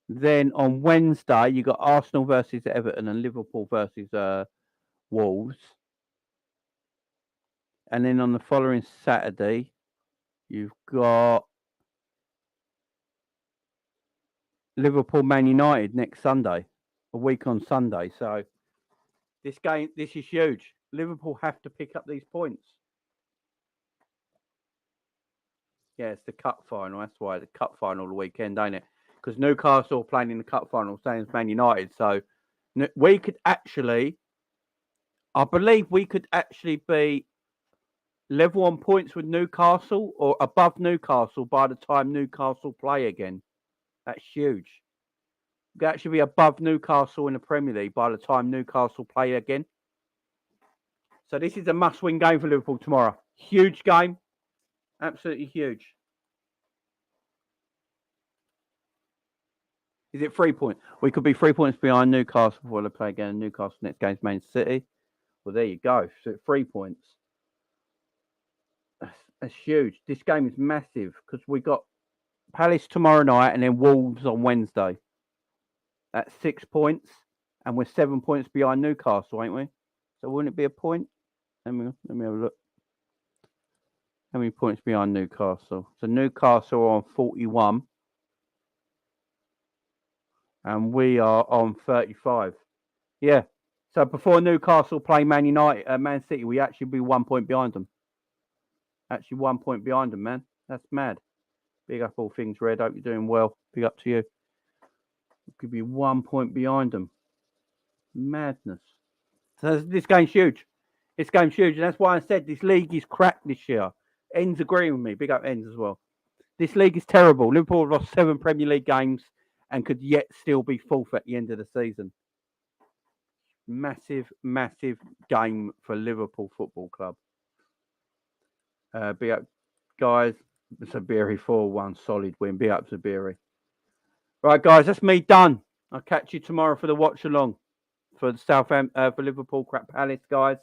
Then on Wednesday, you got Arsenal versus Everton and Liverpool versus Wolves. And then on the following Saturday, you've got Liverpool Man United next Sunday, a week on Sunday. So this is huge. Liverpool have to pick up these points. Yeah, it's the cup final. That's why the cup final the weekend, ain't it? Because Newcastle are playing in the cup final, same as Man United. So we could actually, I believe we could actually be level on points with Newcastle or above Newcastle by the time Newcastle play again. That's huge. We could actually be above Newcastle in the Premier League by the time Newcastle play again. So this is a must-win game for Liverpool tomorrow. Huge game. Absolutely huge. Is it 3 points? We could be 3 points behind Newcastle before they play again. Newcastle next game's Man City. Well, there you go. So 3 points. That's huge. This game is massive because we got Palace tomorrow night and then Wolves on Wednesday. That's 6 points. And we're 7 points behind Newcastle, ain't we? So wouldn't it be a point? Let me have a look. How many points behind Newcastle? So Newcastle are on 41. And we are on 35. Yeah. So before Newcastle play Man United, Man City, we actually be 1 point behind them. Actually 1 point behind them, man. That's mad. Big up all things red. Hope you're doing well. Big up to you. We could be 1 point behind them. Madness. So this game's huge. This game's huge. And that's why I said this league is cracked this year. Ends agreeing with me. Big up Ends as well. This league is terrible. Liverpool have lost 7 Premier League games and could yet still be fourth at the end of the season. Massive, massive game for Liverpool Football Club. Big up, guys. Sabiri 4-1 solid win. Big up Sabiri. Right, guys, that's me done. I'll catch you tomorrow for the watch along for the for Liverpool Crap Palace, guys.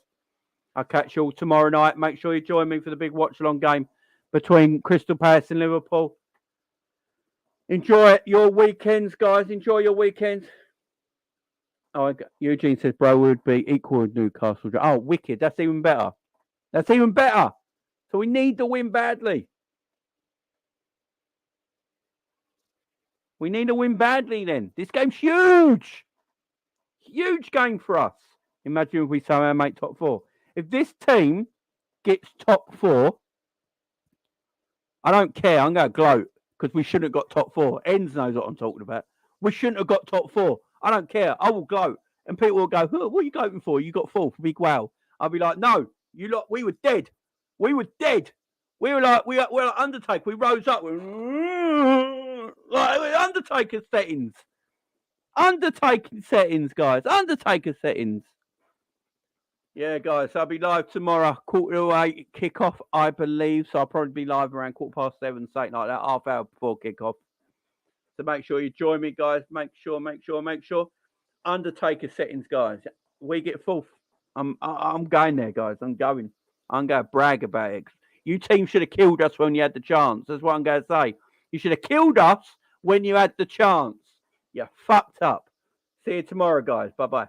I'll catch you all tomorrow night. Make sure you join me for the big watch along game between Crystal Palace and Liverpool. Enjoy your weekends, guys. Enjoy your weekends. Oh, Eugene says, bro, would be equal with Newcastle. Oh, wicked. That's even better. That's even better. So we need the win badly. We need a win badly then. This game's huge. Huge game for us. Imagine if we somehow make top 4. If this team gets top 4, I don't care. I'm going to gloat because we shouldn't have got top 4. Ends knows what I'm talking about. We shouldn't have got top 4. I don't care. I will gloat. And people will go, what are you gloating for? You got 4th. Big wow. I'll be like, no, you lot, we were dead. We were dead. We were like Undertaker. We rose up. Like Undertaker settings. Undertaker settings, guys. Undertaker settings. Yeah, guys. I'll be live tomorrow, 7:45 kickoff, I believe. So I'll probably be live around 7:15, something like that, half hour before kickoff. So make sure you join me, guys. Make sure. Undertaker settings, guys. We get 4th. I'm going there, guys. I'm going to brag about it. You team should have killed us when you had the chance. That's what I'm going to say. You should have killed us when you had the chance. You fucked up. See you tomorrow, guys. Bye-bye.